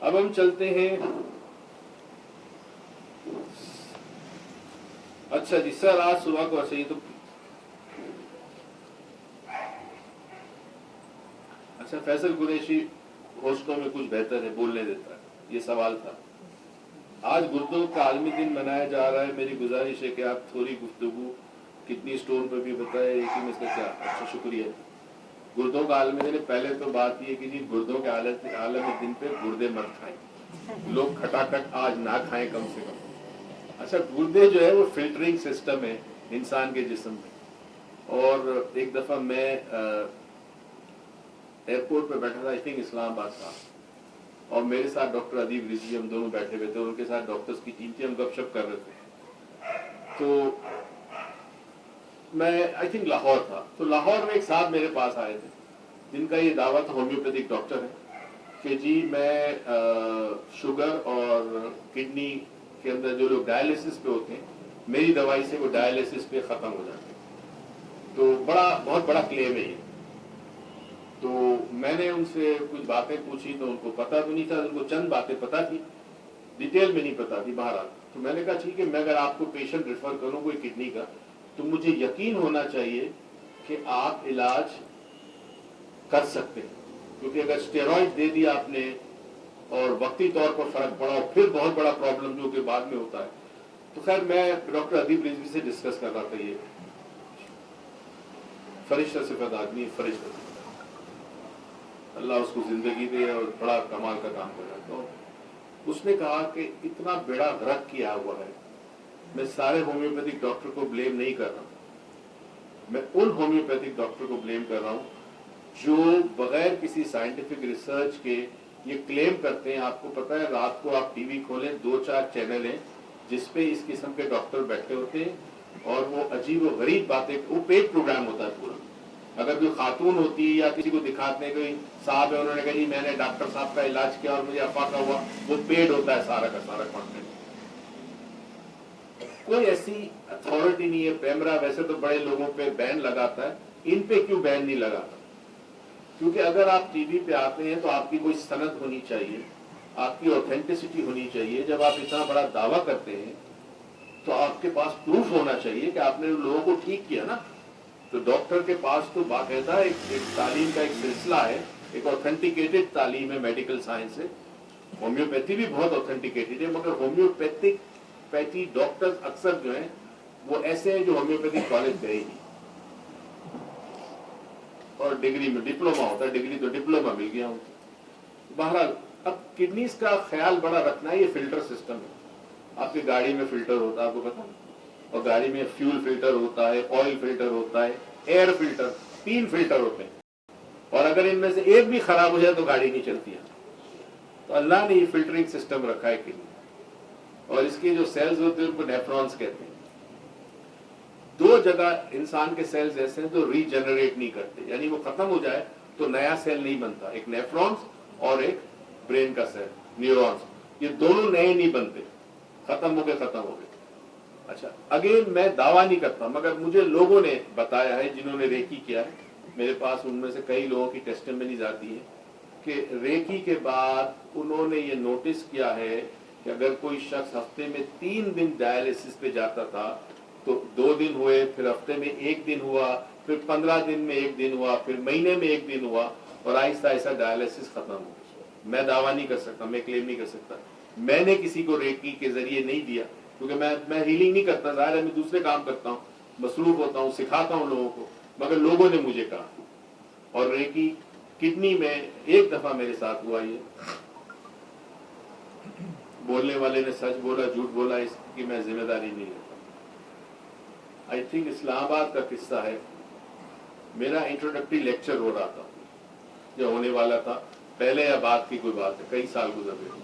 اب ہم چلتے ہیں. اچھا جی سر، آج صبح کو اچھا یہ تو اچھا فیصل قریشی ہوسٹوں میں کچھ بہتر ہے، بولنے دیتا ہے، یہ سوال تھا. آج گردوں کا عالمی دن منایا جا رہا ہے. میری گزارش ہے کہ آپ تھوڑی گفتگو کڈنی اسٹون پہ بھی بتائے کہ میں اس کا کیا. اچھا شکریہ. گردوں کا عالمی دن، پہلے تو بات یہ کہ جی گردوں کے عالمی دن پہ گردے مت کھائیں. لوگ کھٹاکھٹ آج نہ کھائیں کم سے کم. اچھا گردے جو ہے وہ فلٹرنگ سسٹم ہے انسان کے جسم میں. اور ایک دفعہ میں ایئرپورٹ پہ بیٹھا تھا، آئی تھنک اسلام آباد تھا، اور میرے ساتھ ڈاکٹر ادیب رضوی، ہم دونوں بیٹھے ہوئے تھے، ان کے ساتھ ڈاکٹرز کی ٹیم تھی، ہم گپ شپ کر رہے تھے. تو میں آئی تھنک لاہور تھا، تو لاہور میں ایک صاحب میرے پاس آئے تھے جن کا یہ دعویٰ تھا، ہومیوپیتھک ڈاکٹر ہے، کہ جی میں شوگر اور کڈنی کے اندر جو لوگ ڈائلیسس پہ ہوتے ہیں، میری دوائی سے وہ ڈائلیسس پہ ختم ہو جاتے ہیں. تو بہت بڑا کلیم ہے یہ. تو میں نے ان سے کچھ باتیں پوچھی تو ان کو پتا تو نہیں تھا، ان کو چند باتیں پتا تھی، ڈیٹیل میں نہیں پتا تھی بہرحال. تو میں نے کہا ٹھیک ہے، میں اگر آپ کو پیشنٹ ریفر کروں کوئی کڈنی کا، تو مجھے یقین ہونا چاہیے کہ آپ علاج کر سکتے ہیں، کیونکہ اگر اسٹیرائڈ دے دیا آپ نے اور وقتی طور پر فرق پڑا اور پھر بہت بڑا پرابلم جو کہ بعد میں ہوتا ہے. تو خیر میں ڈاکٹر ادیب رضوی سے ڈسکس کر رہا تھا. یہ فرشتہ صفت آدمی، فرشتہ صفت، اللہ اس کو زندگی دے اور بڑا کمال کا کام کر رہا ہے. تو اس نے کہا کہ اتنا بیڑا غرق کیا ہوا ہے. میں سارے ہومیوپیتھک ڈاکٹر کو بلیم نہیں کر رہا ہوں، میں ان ہومیوپیتھک ڈاکٹر کو بلیم کر رہا ہوں جو بغیر کسی سائنٹیفک ریسرچ کے یہ کلیم کرتے ہیں. آپ کو پتا ہے رات کو آپ ٹی وی کھولیں، 2-4 چینل ہیں جس پہ اس قسم کے ڈاکٹر بیٹھے ہوتے ہیں اور وہ عجیب و غریب باتیں، وہ پیڈ پروگرام ہوتا ہے پورا. اگر کوئی خاتون ہوتی ہے یا کسی کو دکھاتے ہیں کوئی صاحب ہے، انہوں نے کہا جی میں نے ڈاکٹر صاحب کا علاج کیا اور مجھے افاقہ ہوا، وہ پیڈ ہوتا ہے سارا کا سارا کنٹینٹ. کوئی ایسی اتھارٹی نہیں ہے. پیمرا ویسے تو بڑے لوگوں پہ بین لگاتا ہے، ان پہ کیوں بین نہیں لگاتا؟ کیونکہ اگر آپ ٹی وی پہ آتے ہیں تو آپ کی کوئی سند ہونی چاہیے، آپ کی اوتھینٹسٹی ہونی چاہیے. جب آپ اتنا بڑا دعویٰ کرتے ہیں تو آپ کے پاس پروف ہونا چاہیے کہ آپ نے لوگوں کو ٹھیک کیا نا. تو ڈاکٹر کے پاس تو باقاعدہ ایک تعلیم کا ایک سلسلہ ہے، ایک اوتھینٹیکیٹڈ تعلیم ہے میڈیکل سائنس سے. ہومیوپیتھی بھی بہت اوتھینٹیکیٹڈ ہے، مگر ہومیوپیتھی ڈاکٹر اکثر جو ہیں وہ ایسے ہیں جو ہومیوپیتھی کالج گئے ہی اور ڈگری میں ڈپلوما ہوتا ہے، ڈگری تو ڈپلوما مل گیا ان کو. بہرحال اب کڈنیز کا خیال بڑا رکھنا ہے. یہ فلٹر سسٹم ہے. آپ کی گاڑی میں فلٹر ہوتا ہے، آپ کو پتا ہے، اور گاڑی میں فیول فلٹر ہوتا ہے، آئل فلٹر ہوتا ہے، ایئر فلٹر، 3 فلٹر ہوتے ہیں. اور اگر ان میں سے ایک بھی خراب ہو جائے تو گاڑی نہیں چلتی ہے. تو اللہ نے یہ فلٹرنگ سسٹم رکھا ہے کڈنی، اور اس کے جو سیلز ہوتے ہیں ان کو نیفرونز کہتے ہیں. 2 جگہ انسان کے سیلز ایسے ہیں تو ری جنریٹ نہیں کرتے، یعنی وہ ختم ہو جائے تو نیا سیل نہیں بنتا. ایک نیفرونز اور ایک برین کا سیل، نیورونز، یہ دونوں نئے نہیں بنتے، ختم ہو گئے. اچھا اگین میں دعویٰ نہیں کرتا، مگر مجھے لوگوں نے بتایا ہے جنہوں نے ریکی کیا ہے. میرے پاس ان میں سے کئی لوگوں کی ٹیسٹیمنیز آتی ہے کہ ریکی کے بعد انہوں نے یہ نوٹس کیا ہے کہ اگر کوئی شخص ہفتے میں 3 دن ڈائلیسس پہ جاتا تھا تو 2 دن ہوئے، پھر ہفتے میں 1 دن ہوا، پھر 15 دن میں 1 دن ہوا، پھر مہینے میں 1 دن ہوا، اور آہستہ آہستہ ڈائلیسس ختم ہو. میں دعویٰ نہیں کر سکتا، میں کلیم نہیں کر سکتا، میں نے کسی کو ریکی کے ذریعے نہیں دیا، کیونکہ میں ہیلنگ نہیں کرتا. ظاہر ہے میں دوسرے کام کرتا ہوں، مصروف ہوتا ہوں، سکھاتا ہوں لوگوں کو، مگر لوگوں نے مجھے کہا. اور ریکی کڈنی میں ایک دفعہ میرے ساتھ ہوا. یہ بولنے والے نے سچ بولا جھوٹ بولا، اس کی میں ذمہ داری نہیں لیتا. آئی تھنک اسلام آباد کا قصہ ہے. میرا انٹروڈکٹری لیکچر ہو رہا تھا جو ہونے والا تھا، پہلے یا بعد کی کوئی بات ہے، کئی سال گزر گئے.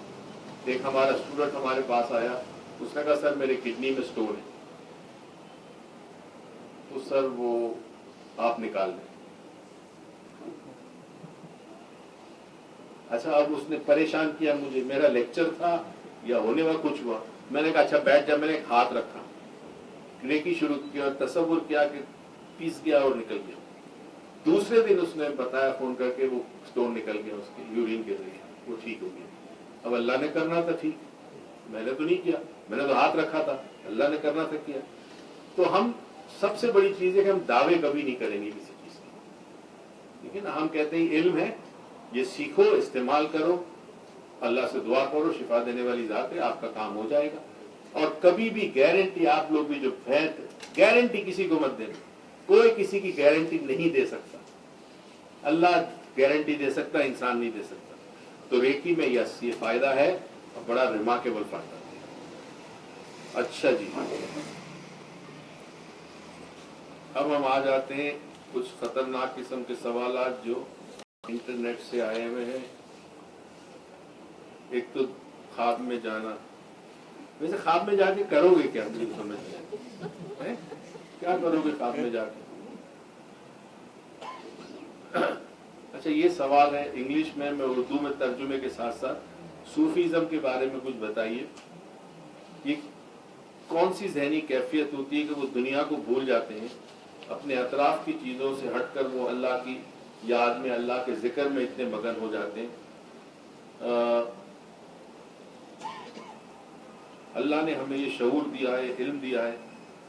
ایک ہمارا اسٹوڈنٹ ہمارے پاس آیا، اس نے کہا سر میرے کڈنی میں سٹون ہے. تو سر وہ آپ نکال لیں. اچھا اب اس نے پریشان کیا مجھے، میرا لیکچر تھا یا ہونے والا کچھ ہوا. میں نے کہا اچھا بیٹھ جا. میں نے ایک ہاتھ رکھا، ریکی شروع کیا، تصور کیا کہ پیس گیا اور نکل گیا. دوسرے دن اس نے بتایا فون کر کے وہ سٹون نکل گیا اس کے یورین کے ذریعے، وہ ٹھیک ہو گیا. اب اللہ نے کرنا تھا ٹھیک، میں نے تو نہیں کیا، میں نے تو ہاتھ رکھا تھا، اللہ نے کرنا تھا کیا. تو ہم سب سے بڑی چیز ہے کہ ہم دعوے کبھی نہیں کریں گے کسی چیز کے. ٹھیک ہے نا، ہم کہتے ہیں علم ہے، یہ سیکھو، استعمال کرو، اللہ سے دعا کرو، شفا دینے والی ذات ہے، آپ کا کام ہو جائے گا. اور کبھی بھی گارنٹی، آپ لوگ بھی جو گارنٹی کسی کو مت دینا، کوئی کسی کی گارنٹی نہیں دے سکتا. اللہ گارنٹی دے سکتا، انسان نہیں دے سکتا. تو ریکی میں یہ فائدہ ہے اور بڑا ریمارکیبل فائدہ ہے. اچھا جی، اب ہم آ جاتے ہیں کچھ خطرناک قسم کے سوالات جو انٹرنیٹ سے آئے ہوئے ہیں. ایک تو خواب میں جانا. ویسے خواب میں جا کے کرو گے کیا؟ مجھے سمجھ نہیں، کیا کرو گے خواب میں جا کے؟ اچھا یہ سوال ہے انگلش میں اردو میں ترجمے کے ساتھ ساتھ صوفیزم کے بارے میں کچھ بتائیے. یہ کون سی ذہنی کیفیت ہوتی ہے کہ وہ دنیا کو بھول جاتے ہیں، اپنے اطراف کی چیزوں سے ہٹ کر وہ اللہ کی یاد میں، اللہ کے ذکر میں اتنے مگن ہو جاتے ہیں. اللہ نے ہمیں یہ شعور دیا ہے، علم دیا ہے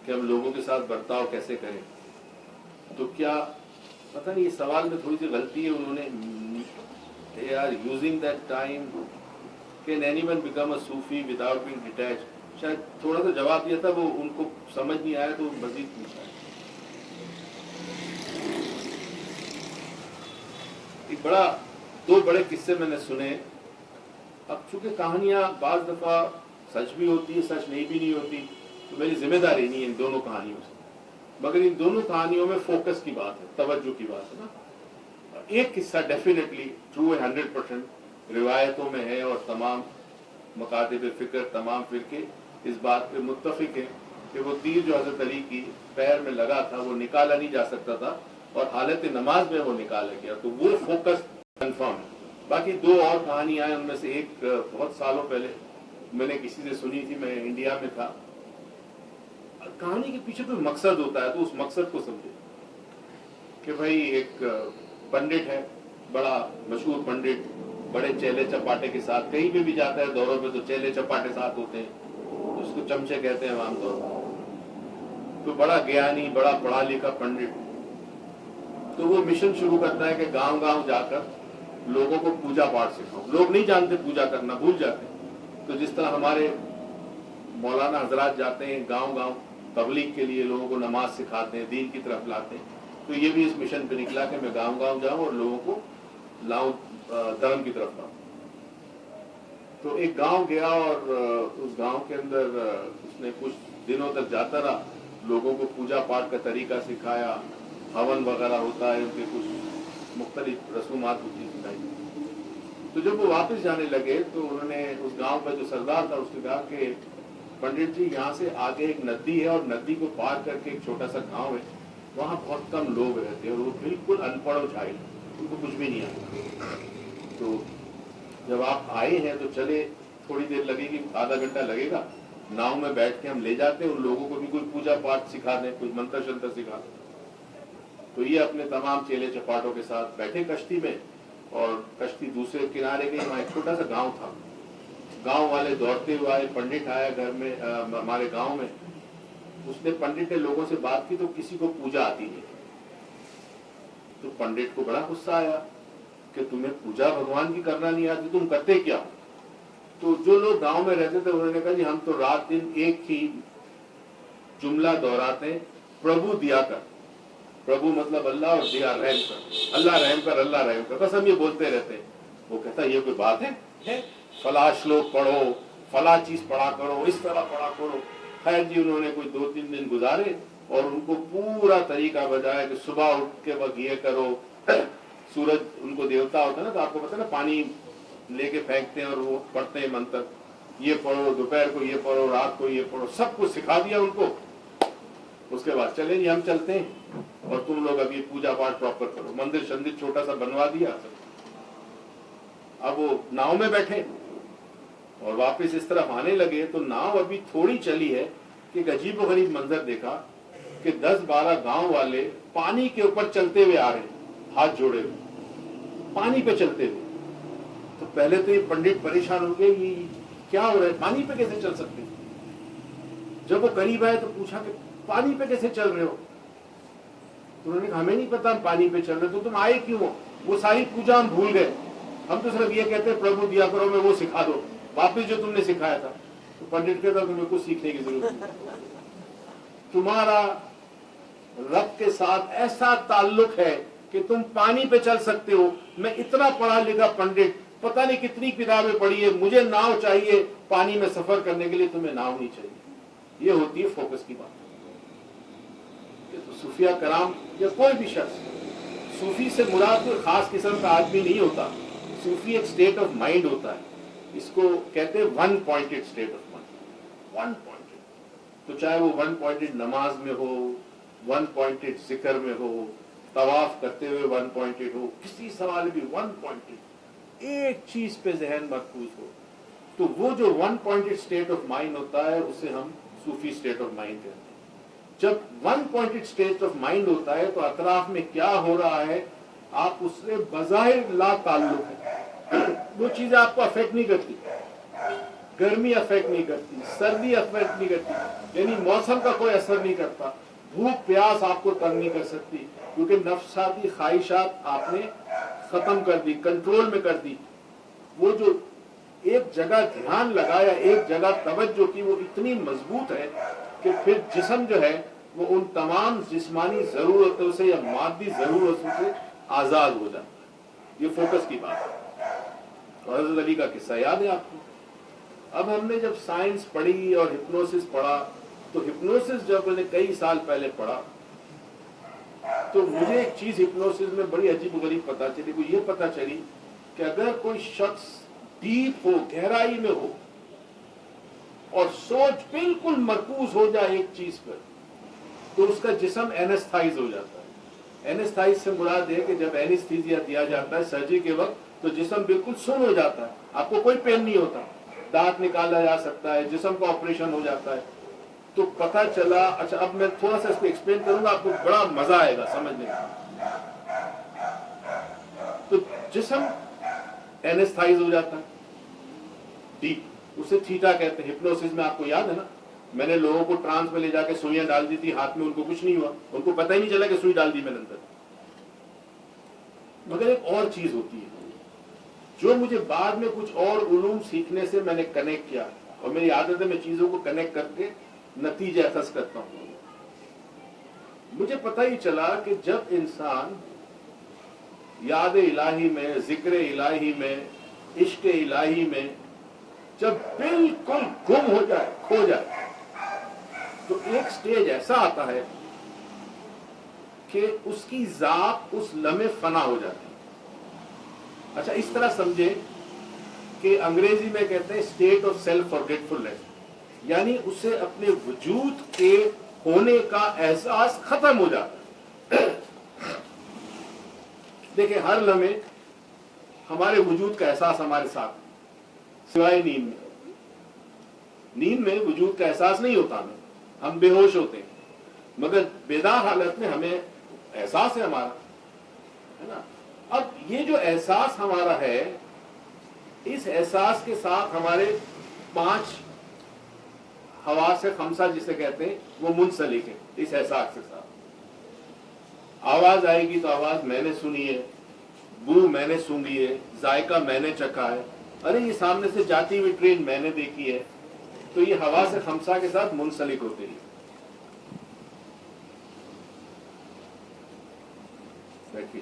کہ ہم لوگوں کے ساتھ برتاؤ کیسے کریں. تو کیا پتہ نہیں، یہ سوال میں تھوڑی سی غلطی ہے. انہوں نے they are using that time can anyone become a Sufi without being detached. شاید تھوڑا سا جواب دیا تھا، وہ ان کو سمجھ نہیں آیا تو مزید پوچھا ہے. ایک دو بڑے قصے میں نے سنے. اب چونکہ کہانیاں بعض دفعہ سچ بھی ہوتی ہے، سچ نہیں ہوتی، تو میری ذمہ داری نہیں ہے ان دونوں کہانیوں سے. مگر ان دونوں کہانیوں میں فوکس کی بات ہے، توجہ کی بات ہے نا. ایک قصہ ڈیفینیٹلی ٹرو ہے، 100% روایتوں میں ہے، اور تمام مکاتب فکر، تمام فرقے اس بات پہ متفق ہیں کہ وہ تیر جو حضرت علی کی پیر میں لگا تھا وہ نکالا نہیں جا سکتا تھا، اور حالت نماز میں وہ نکالا گیا. تو وہ فوکس کنفرم ہے. باقی دو اور کہانیاں ہیں، ان میں سے ایک بہت سالوں پہلے میں نے کسی سے سنی تھی، میں انڈیا میں تھا. کہانی کے پیچھے کوئی مقصد ہوتا ہے، تو اس مقصد کو سمجھے کہ بھائی ایک پنڈت ہے، بڑا مشہور پنڈت، بڑے چیلے چپاٹے کے ساتھ کہیں پہ بھی جاتا ہے دوروں پہ، تو چیلے چپاٹے ساتھ ہوتے ہیں، اس کو چمچے کہتے ہیں عام طور پر. تو بڑا گیانی، بڑا پڑھا لکھا پنڈت. تو وہ مشن شروع کرتا ہے کہ گاؤں گاؤں جا کر لوگوں کو پوجا پاٹ سکھاؤ. لوگ نہیں جانتے پوجا کرنا، بھول جاتے ہیں. تو جس طرح ہمارے مولانا حضرات جاتے ہیں گاؤں گاؤں تبلیغ کے لیے، لوگوں کو نماز سکھاتے ہیں، دین کی طرف لاتے ہیں، تو یہ بھی اس مشن پہ نکلا کہ میں گاؤں گاؤں جاؤں اور لوگوں کو لاؤں، دھرم کی طرف لاؤں. تو ایک گاؤں گیا، اور اس گاؤں کے اندر اس نے کچھ دنوں تک جاتا رہا، لوگوں کو پوجا پاٹ کا طریقہ سکھایا، ہون وغیرہ ہوتا ہے، ان کے کچھ مختلف رسومات ہوتی ہیں سکھائی. تو جب وہ واپس جانے لگے تو انہوں نے اس گاؤں کا جو سردار تھا اس نے کہا کہ پنڈت جی یہاں سے آگے ایک ندی ہے، اور ندی کو پار کر کے ایک چھوٹا سا گاؤں ہے، وہاں بہت کم لوگ رہتے ہیں، اور وہ بالکل ان پڑھ و جاہل، ان کو کچھ بھی نہیں آتا. تو جب آپ آئے ہیں تو چلے، تھوڑی دیر لگے گی، آدھا گھنٹہ لگے گا، ناؤ میں بیٹھ کے ہم لے جاتے ہیں، ان لوگوں کو بھی کوئی پوجا پاٹ سکھا دیں، کوئی منتر شنتر سکھا دیں. تو یہ اپنے تمام چیلے چپاٹوں کے ساتھ بیٹھے کشتی میں، اور کشتی دوسرے کنارے گئی، وہاں ایک چھوٹا سا گاؤں تھا. گاؤں والے دوڑتے ہوئے آئے، پنڈت آیا گھر میں، ہمارے گاؤں میں. اس نے پنڈت نے لوگوں سے بات کی تو کسی کو پوجا آتی نہیں. تو پنڈت کو بڑا غصہ آیا کہ تمہیں پوجا بھگوان کی کرنا نہیں آتی، تم کرتے کیا؟ تو جو لوگ گاؤں میں رہتے تھے انہوں نے کہا جی ہم تو رات دن ایک ہی جملہ دہراتے ہیں، پربھو دیا کر. پربھو مطلب اللہ، اور دیا رحم کر، اللہ رحم کر، اللہ رحم کر، بس ہم یہ بولتے رہتے ہیں. وہ کہتا یہ کوئی بات ہے، فلاں شلوک پڑھو، فلاں چیز پڑھا کرو، اس طرح پڑھا کرو. خیر جی انہوں نے کوئی 2-3 دن گزارے، اور ان کو پورا طریقہ بتایا کہ صبح اٹھ کے وقت یہ کرو. سورج ان کو دیوتا ہوتا ہے نا، تو آپ کو پتا نا پانی لے کے پھینکتے ہیں اور وہ پڑھتے ہیں منتر، یہ پڑھو، دوپہر کو یہ پڑھو، رات کو یہ پڑھو، سب کچھ سکھا دیا ان کو. اس کے بعد چلیں جی ہم چلتے ہیں، اور تم لوگ اب یہ پوجا پاٹ پراپر کرو. مندر شندر چھوٹا سا بنوا دیا. اب وہ ناؤ میں بیٹھے اور واپس اس طرف آنے لگے، تو ناؤ ابھی تھوڑی چلی ہے کہ ایک عجیب و غریب منظر دیکھا کہ 10-12 گاؤں والے پانی کے اوپر چلتے ہوئے آ رہے ہیں، ہاتھ جوڑے ہوئے، پانی پہ چلتے ہوئے. تو پہلے تو یہ پنڈت پریشان ہو گئے، یہ کیا ہو رہا ہے، پانی پہ کیسے چل سکتے ہیں؟ جب وہ قریب آئے تو پوچھا کہ پانی پہ کیسے چل رہے ہو؟ تو انہوں نے کہا ہمیں نہیں پتا ہم پانی پہ چل رہے، تو تم آئے کیوں ہو؟ وہ ساری پوجا ہم بھول گئے، ہم تو صرف یہ کہتے ہیں پربھو دیا کرو میں وہ سکھا دو واپس جو تم نے سکھایا تھا۔ تو پنڈت کہتا تمہیں کچھ سیکھنے کی ضرورت نہیں، تمہارا رب کے ساتھ ایسا تعلق ہے کہ تم پانی پہ چل سکتے ہو۔ میں اتنا پڑھا لکھا پنڈت، پتہ نہیں کتنی کتابیں پڑھی ہے، مجھے ناؤ چاہیے پانی میں سفر کرنے کے لیے، تمہیں ناؤ نہیں چاہیے۔ یہ ہوتی ہے فوکس کی بات۔ تو صوفیہ کرام یا کوئی بھی شخص، صوفی سے مراد کوئی خاص قسم کا آدمی نہیں ہوتا، صوفی ایک سٹیٹ آف مائنڈ ہوتا ہے، اس کو کہتے ہیں one pointed state of mind, one pointed. تو چاہے وہ ون پوائنٹڈ نماز میں ہو، ون پوائنٹڈ ذکر میں ہو، طواف کرتے ہوئے ون پوائنٹڈ ہو، کسی سوال بھی ون پوائنٹڈ، ایک چیز پہ ذہن مرکوز ہو، تو وہ جو one pointed state of mind ہوتا ہے اسے ہم صوفی سٹیٹ آف مائنڈ کہتے ہیں۔ جب one pointed state of mind ہوتا ہے تو اطراف میں کیا ہو رہا ہے آپ اس سے بظاہر لا تعلق ہے، وہ چیزیں آپ کو افیکٹ نہیں کرتی، گرمی افیکٹ نہیں کرتی، سردی افیکٹ نہیں کرتی، یعنی موسم کا کوئی اثر نہیں کرتا، بھوک پیاس آپ کو تنگ نہیں کر سکتی، کیونکہ نفساتی خواہشات آپ نے ختم کر دی، کنٹرول میں کر دی۔ وہ جو ایک جگہ دھیان لگایا، ایک جگہ توجہ کی، وہ اتنی مضبوط ہے کہ پھر جسم جو ہے وہ ان تمام جسمانی ضرورتوں سے یا مادی ضرورتوں سے آزاد ہو جاتا ہے۔ یہ فوکس کی بات ہے۔ اور حضرت علی کا قصہ یاد ہے آپ کو؟ اب ہم نے جب سائنس پڑھی اور ہپنوسس پڑھا، تو ہپنوسس جب میں نے کئی سال پہلے پڑھا تو مجھے ایک چیز ہپنوسس میں بڑی عجیب و غریب پتہ چلی، وہ یہ پتہ چلی کہ اگر کوئی شخص ڈیپ ہو، گہرائی میں ہو اور سوچ بالکل مرکوز ہو جائے ایک چیز پر، تو اس کا جسم اینستھائز ہو جاتا ہے۔ اینستھائز سے مراد ہے کہ جب اینستھیزیا دیا جاتا ہے سرجری کے وقت تو جسم بالکل سن ہو جاتا ہے، آپ کو کوئی پین نہیں ہوتا، دانت نکالا جا سکتا ہے، جسم کا آپریشن ہو جاتا ہے۔ تو پتہ چلا، اچھا اب میں تھوڑا سا اس کو ایکسپلین کروں گا، آپ کو بڑا مزہ آئے گا سمجھنے میں۔ تو جسم اینستھائز ہو جاتا ہے ڈیپ، اسے تھیٹا کہتے ہیں۔ ہپنوسس میں آپ کو یاد ہے نا، میں نے لوگوں کو ٹرانس میں لے جا کے سوئیاں ڈال دی تھی ہاتھ میں، ان کو کچھ نہیں ہوا، ان کو پتہ ہی نہیں چلا کہ سوئی ڈال دی میں نے اندر۔ مگر ایک اور چیز ہوتی ہے جو مجھے بعد میں کچھ اور علوم سیکھنے سے میں نے کنیکٹ کیا، اور میری عادت ہے میں چیزوں کو کنیکٹ کر کے نتیجے اخذ کرتا ہوں۔ مجھے پتہ ہی چلا کہ جب انسان یاد الہی میں، ذکر الہی میں، عشق الہی میں جب بالکل گم ہو جائے، کھو جائے، تو ایک سٹیج ایسا آتا ہے کہ اس کی ذات اس لمحے فنا ہو جاتی ہے۔ اچھا اس طرح سمجھے کہ انگریزی میں کہتے ہیں اسٹیٹ آف سیلف فارگیٹفulness، یعنی اسے اپنے وجود کے ہونے کا احساس ختم ہو جاتا ہے۔ دیکھیں ہر لمحے ہمارے وجود کا احساس ہمارے ساتھ، سوائے نیند میں۔ نیند میں وجود کا احساس نہیں ہوتا ہمیں، ہم بے ہوش ہوتے ہیں، مگر بیدار حالت میں ہمیں احساس ہے ہمارا، ہے نا۔ اب یہ جو احساس ہمارا ہے، اس احساس کے ساتھ ہمارے 5 حواس خمسہ جسے کہتے ہیں وہ منسلک ہے اس احساس کے ساتھ۔ آواز آئے گی تو آواز میں نے سنی ہے، بو میں نے سونگھی ہے، ذائقہ میں نے چکھا ہے، ارے یہ سامنے سے جاتی ہوئی ٹرین میں نے دیکھی ہے، تو یہ حواس خمسہ کے ساتھ منسلک ہوتے ہیں۔ بیٹھیے۔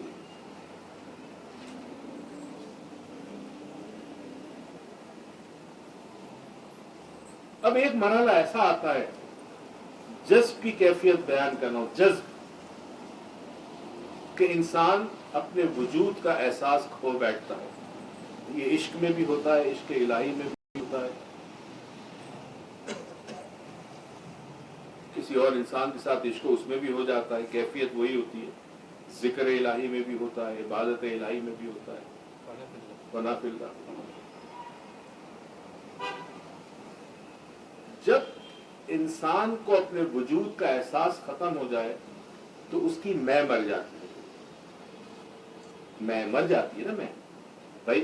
اب ایک مرحلہ ایسا آتا ہے جذب کی کیفیت بیان کرنا ہو، جذب، کہ انسان اپنے وجود کا احساس کھو بیٹھتا ہے۔ یہ عشق میں بھی ہوتا ہے، عشق الہی میں بھی ہوتا ہے، کسی اور انسان کے ساتھ عشق اس میں بھی ہو جاتا ہے، کیفیت وہی ہوتی ہے۔ ذکر الہی میں بھی ہوتا ہے، عبادت الہی میں بھی ہوتا ہے، فنا فی اللہ۔ جب انسان کو اپنے وجود کا احساس ختم ہو جائے تو اس کی میں مر جاتی ہے، میں مر جاتی ہے نا، میں بھائی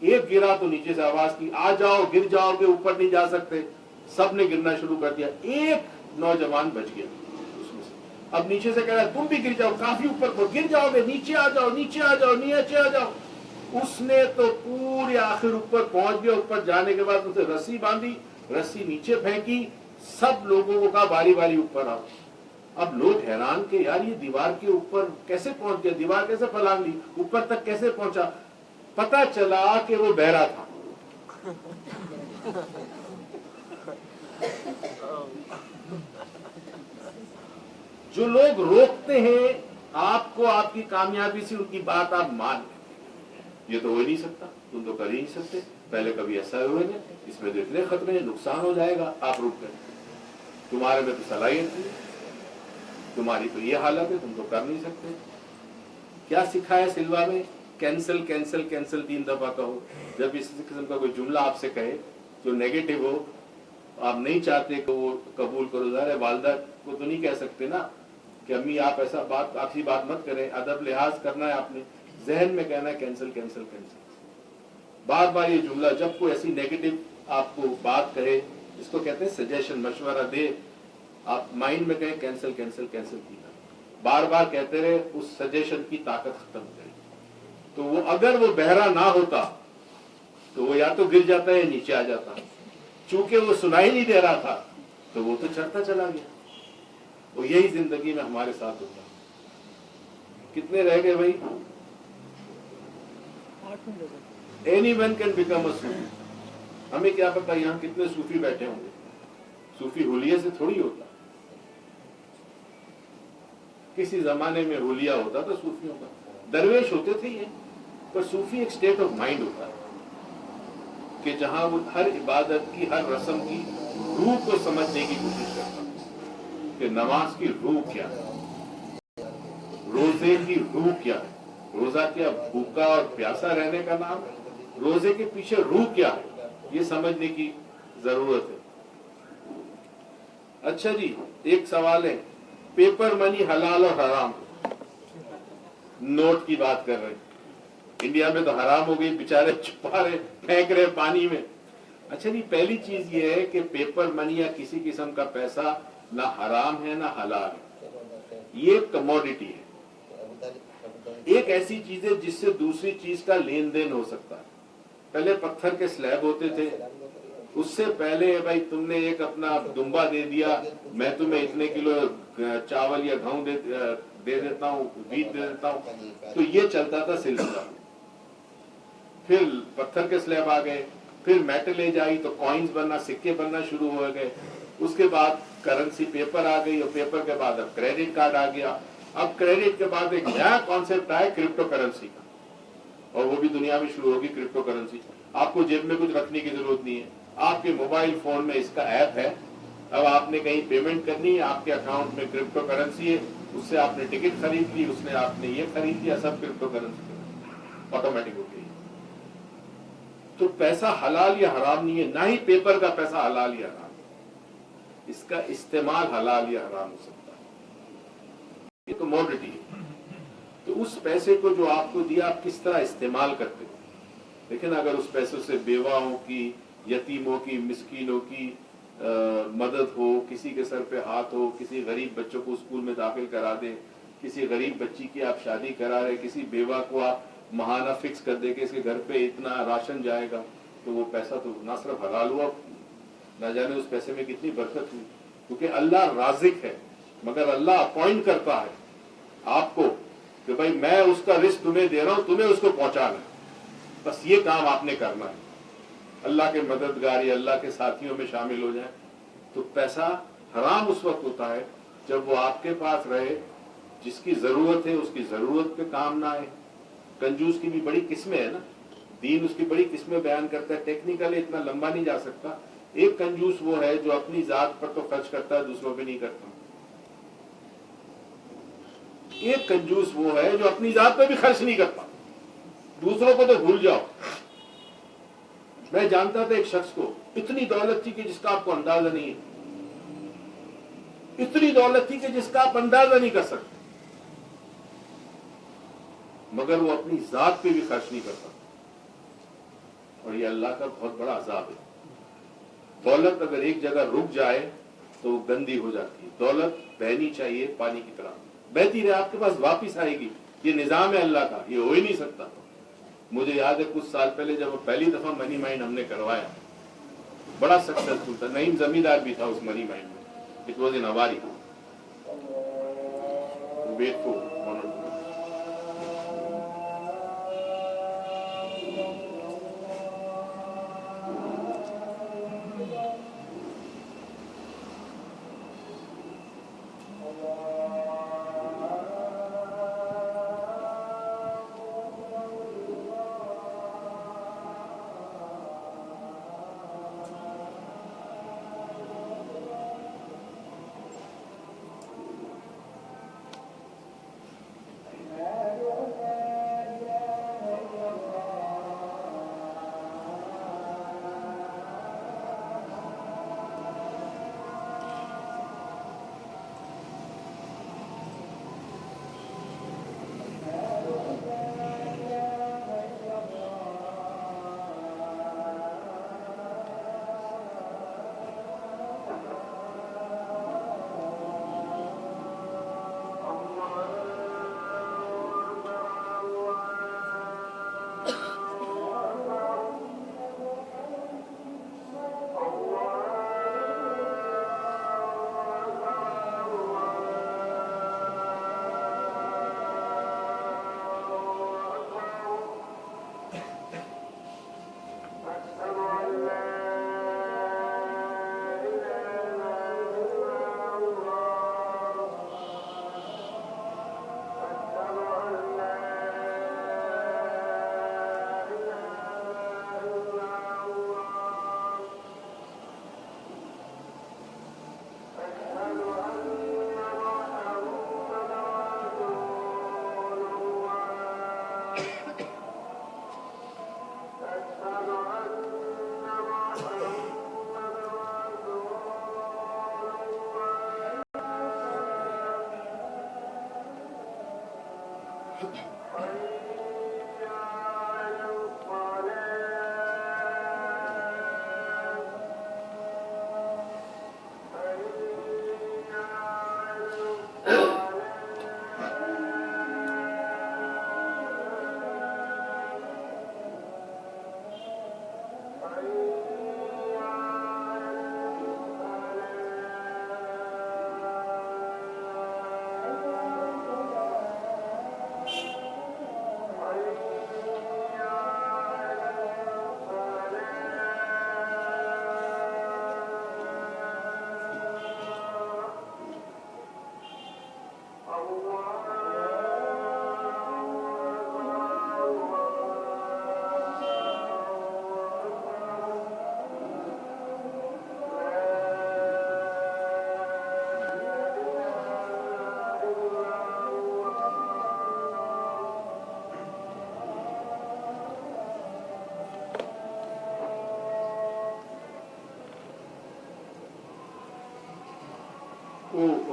ایک گرا تو نیچے سے آواز کی آ جاؤ گر جاؤ گے اوپر نہیں جا سکتے, سب نے گرنا شروع کر دیا, ایک نوجوان بچ گیا اس میں سے. اب نیچے سے کہہ رہا ہے تم بھی گر جاؤ, کافی اوپر گر جاؤ گے, نیچے آ جاؤ نیچے آ جاؤ نیچے آ جاؤ. اس نے تو پورے آخر اوپر پہنچ گیا. اوپر جانے کے بعد اسے رسی باندھی, رسی نیچے پھینکی, سب لوگوں کو کہا باری باری اوپر آؤ. اب لوگ حیران کہ یار یہ دیوار کے اوپر کیسے پہنچ گیا, دیوار کیسے پھلانگ لی, اوپر تک کیسے پہنچا. پتا چلا کہ وہ بہرا تھا. جو لوگ روکتے ہیں آپ کو آپ کی کامیابی سے, ان کی بات آپ مان لیں, یہ تو ہو ہی نہیں سکتا, تم تو کر ہی نہیں سکتے, پہلے کبھی ایسا ہوئے گا, اس میں تو اتنے خطرے ہیں, نقصان ہو جائے گا, آپ رک گئے, تمہارے میں تو صلاحیت نہیں, تمہاری تو یہ حالت ہے, تم تو کر نہیں سکتے. کیا سکھایا سلوا میں؟ کینسل کینسل کینسل 3 دفعہ کہو. جب اس قسم کا کوئی جملہ آپ سے کہے جو نیگیٹو ہو, آپ نہیں چاہتے کہ وہ قبول کرو. ظاہر ہے والدہ کو تو نہیں کہہ سکتے نا کہ امی آپ ایسا بات آپ سی بات مت کریں, ادب لحاظ کرنا ہے آپ نے, ذہن میں کہنا ہے کینسل کینسل کینسل. بار بار یہ جملہ جب کوئی ایسی نیگیٹو آپ کو بات کہے, اس کو کہتے ہیں سجیشن, مشورہ دے, آپ مائنڈ میں کہیں کینسل کینسل کینسل کی, بار بار کہتے رہے, اس سجیشن کی طاقت ختم ہو جائے. تو وہ اگر وہ بہرا نہ ہوتا تو وہ یا تو گر جاتا ہے یا نیچے آ جاتا. چونکہ وہ سنائی نہیں دے رہا تھا تو وہ تو چڑھتا چلا گیا. اور یہی زندگی میں ہمارے ساتھ ہوتا. کتنے رہ گئے بھائی؟ Any one can become a Sufi. ہمیں کیا پتا یہاں کتنے صوفی بیٹھے ہوں گے. صوفی حلیے سے تھوڑی ہوتا. کسی زمانے میں حلیہ ہوتا تھا صوفیوں کا, درویش ہوتے تھے یہ, پر صوفی ایک سٹیٹ آف مائنڈ ہوتا ہے کہ جہاں وہ ہر عبادت کی, ہر رسم کی روح کو سمجھنے کی کوشش کرتا ہے کہ نماز کی روح کیا ہے, روزے کی روح کیا ہے. روزہ کیا بھوکا اور پیاسا رہنے کا نام ہے, روزے کے پیچھے روح کیا ہے, یہ سمجھنے کی ضرورت ہے. اچھا جی, ایک سوال ہے, پیپر منی حلال اور حرام, نوٹ کی بات کر رہے ہیں. انڈیا میں تو حرام ہو گئی, بیچارے چھپا رہے, پھینک رہے پانی میں. اچھا جی, پہلی چیز یہ ہے کہ پیپر منی یا کسی قسم کا پیسہ نہ حرام ہے نہ حلال ہے, یہ کموڈٹی ہے. ایک ایسی چیز ہے جس سے دوسری چیز کا لین دین ہو سکتا ہے. پہلے پتھر کے سلیب ہوتے تھے, اس سے پہلے بھائی تم نے ایک اپنا دمبا دے دیا, میں تمہیں اتنے کلو چاول یا گھؤں دے دیتا ہوں, بیج دے دیتا ہوں, تو یہ چلتا تھا سلسلہ. پھر پتھر کے سلیب آ گئے, پھر میٹل ایج آئی تو کوائنز بننا, سکے بننا شروع ہو گئے. اس کے بعد کرنسی پیپر آ گئی, اور پیپر کے بعد اب کریڈٹ کارڈ آ گیا. اب کریڈٹ کے بعد ایک نیا کانسیپٹ آیا کرپٹو کرنسی کا, اور وہ بھی دنیا میں شروع ہوگی کرپٹو کرنسی. آپ کو جیب میں کچھ رکھنے کی ضرورت نہیں ہے, آپ کے موبائل فون میں اس کا ایپ ہے. اب آپ نے کہیں پیمنٹ کرنی ہے, آپ کے اکاؤنٹ میں کرپٹو کرنسی ہے, اس سے آپ نے ٹکٹ خرید لی, اس نے آپ نے یہ خرید لیا, سب کرپٹو کرنسی آٹومیٹک ہو گئی. تو پیسہ حلال یا حرام نہیں ہے, نہ ہی پیپر کا پیسہ حلال یا حرام, اس کا استعمال حلال یا حرام ہو سکتا ہے. یہ کموڈٹی ہے. تو اس پیسے کو جو آپ کو دیا آپ کس طرح استعمال کرتے ہو. لیکن اگر اس پیسوں سے بیواؤں کی, یتیموں کی, مسکینوں کی مدد ہو, کسی کے سر پہ ہاتھ ہو, کسی غریب بچوں کو اسکول میں داخل کرا دیں, کسی غریب بچی کی آپ شادی کرا رہے, کسی بیوہ کو آپ ماہانہ فکس کر دے کہ اس کے گھر پہ اتنا راشن جائے گا, تو وہ پیسہ تو نہ صرف حلال ہوا, نہ جانے اس پیسے میں کتنی برکت ہوئی. کیونکہ اللہ رازق ہے, مگر اللہ اپوائنٹ کرتا ہے آپ کو کہ بھائی میں اس کا رزق تمہیں دے رہا ہوں, تمہیں اس کو پہنچانا ہے, بس یہ کام آپ نے کرنا ہے. اللہ کے مددگار یا اللہ کے ساتھیوں میں شامل ہو جائیں. تو پیسہ حرام اس وقت ہوتا ہے جب وہ آپ کے پاس رہے, جس کی ضرورت ہے اس کی ضرورت پہ کام نہ آئے. کنجوس کی بھی بڑی قسمیں ہیں نا, دین اس کی بڑی قسمیں بیان کرتا ہے, ٹیکنیکلی اتنا لمبا نہیں جا سکتا. ایک کنجوس وہ ہے جو اپنی ذات پر تو خرچ کرتا ہے, دوسروں پہ نہیں کرتا. ایک کنجوس وہ ہے جو اپنی ذات پہ بھی خرچ نہیں کرتا, دوسروں کو تو بھول جاؤ. میں جانتا تھا ایک شخص کو, اتنی دولت تھی کہ جس کا آپ کو اندازہ نہیں ہے, اتنی دولت تھی کہ جس کا آپ اندازہ نہیں کر سکتے, مگر وہ اپنی ذات پہ بھی خرچ نہیں کرتا. اور یہ اللہ کا بہت بڑا عذاب ہے. دولت اگر ایک جگہ رک جائے تو وہ گندی ہو جاتی ہے. دولت بہنی چاہیے پانی کی طرح, بہتی رہے, آپ کے پاس واپس آئے گی. یہ نظام ہے اللہ کا, یہ ہو ہی نہیں سکتا. مجھے یاد ہے کچھ سال پہلے جب پہلی دفعہ منی مائنڈ ہم نے کروایا, بڑا سکسیسفل تھا. نعیم زمیندار بھی تھا اس منی مائنڈ میں. اٹ واز ان ہماری ویٹ فور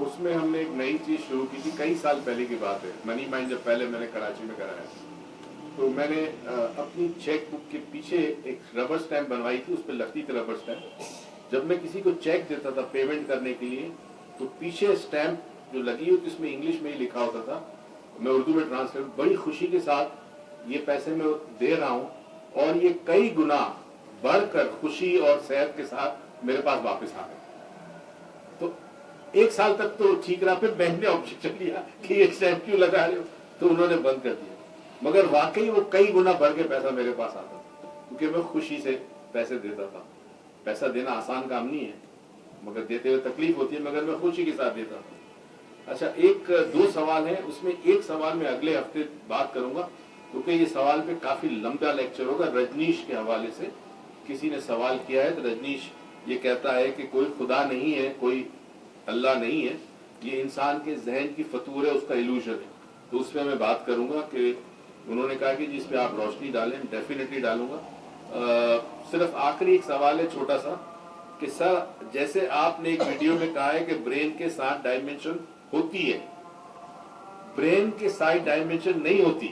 اس میں ہم نے ایک نئی چیز شروع کی تھی. کئی سال پہلے کی بات ہے. منی مائنڈ جب پہلے میں نے کراچی میں کرایا تو میں نے اپنی چیک بک کے پیچھے ایک ربر سٹیمپ بنوائی تھی. اس پہ لگتی تھی ربر سٹیمپ. جب میں کسی کو چیک دیتا تھا پیمنٹ کرنے کے لیے تو پیچھے سٹیمپ جو لگی ہوتی اس میں انگلش میں ہی لکھا ہوتا تھا, میں اردو میں ٹرانسلیٹ, بڑی خوشی کے ساتھ یہ پیسے میں دے رہا ہوں اور یہ کئی گنا بڑھ کر خوشی اور صحت کے ساتھ میرے پاس واپس آ گئے. تو ایک سال تک تو ٹھیک رہا. پھر بینک نے آبجیکشن لیا کہ یہ اسٹیمپ کیوں لگا رہے ہو, تو انہوں نے بند کر دیا. مگر واقعی وہ کئی گنا بڑھ کے پیسہ میرے پاس آتا تھا کیونکہ میں خوشی سے پیسے دیتا تھا. پیسہ دینا آسان کام نہیں ہے, مگر دیتے ہوئے تکلیف ہوتی ہے, مگر میں خوشی کے ساتھ دیتا تھا. اچھا, ایک دو سوال ہیں, اس میں ایک سوال میں اگلے ہفتے بات کروں گا کیونکہ یہ سوال پہ کافی لمبا لیکچر ہوگا. رجنیش کے حوالے سے کسی نے سوال کیا ہے. تو رجنیش یہ کہتا ہے کہ کوئی خدا نہیں ہے, کوئی اللہ نہیں ہے, یہ انسان کے ذہن کی فطور ہے, اس کا ایلوژن ہے. تو اس پہ میں بات کروں گا کہ انہوں نے کہا کہ جس پہ آپ روشنی ڈالیں, ڈیفینیٹلی ڈالوں گا. صرف آخری ایک سوال ہے چھوٹا سا کہ سر جیسے آپ نے ایک ویڈیو میں کہا ہے کہ برین کے 7 ڈائمینشن ہوتی ہے, برین کے 7 ڈائمینشن نہیں ہوتی,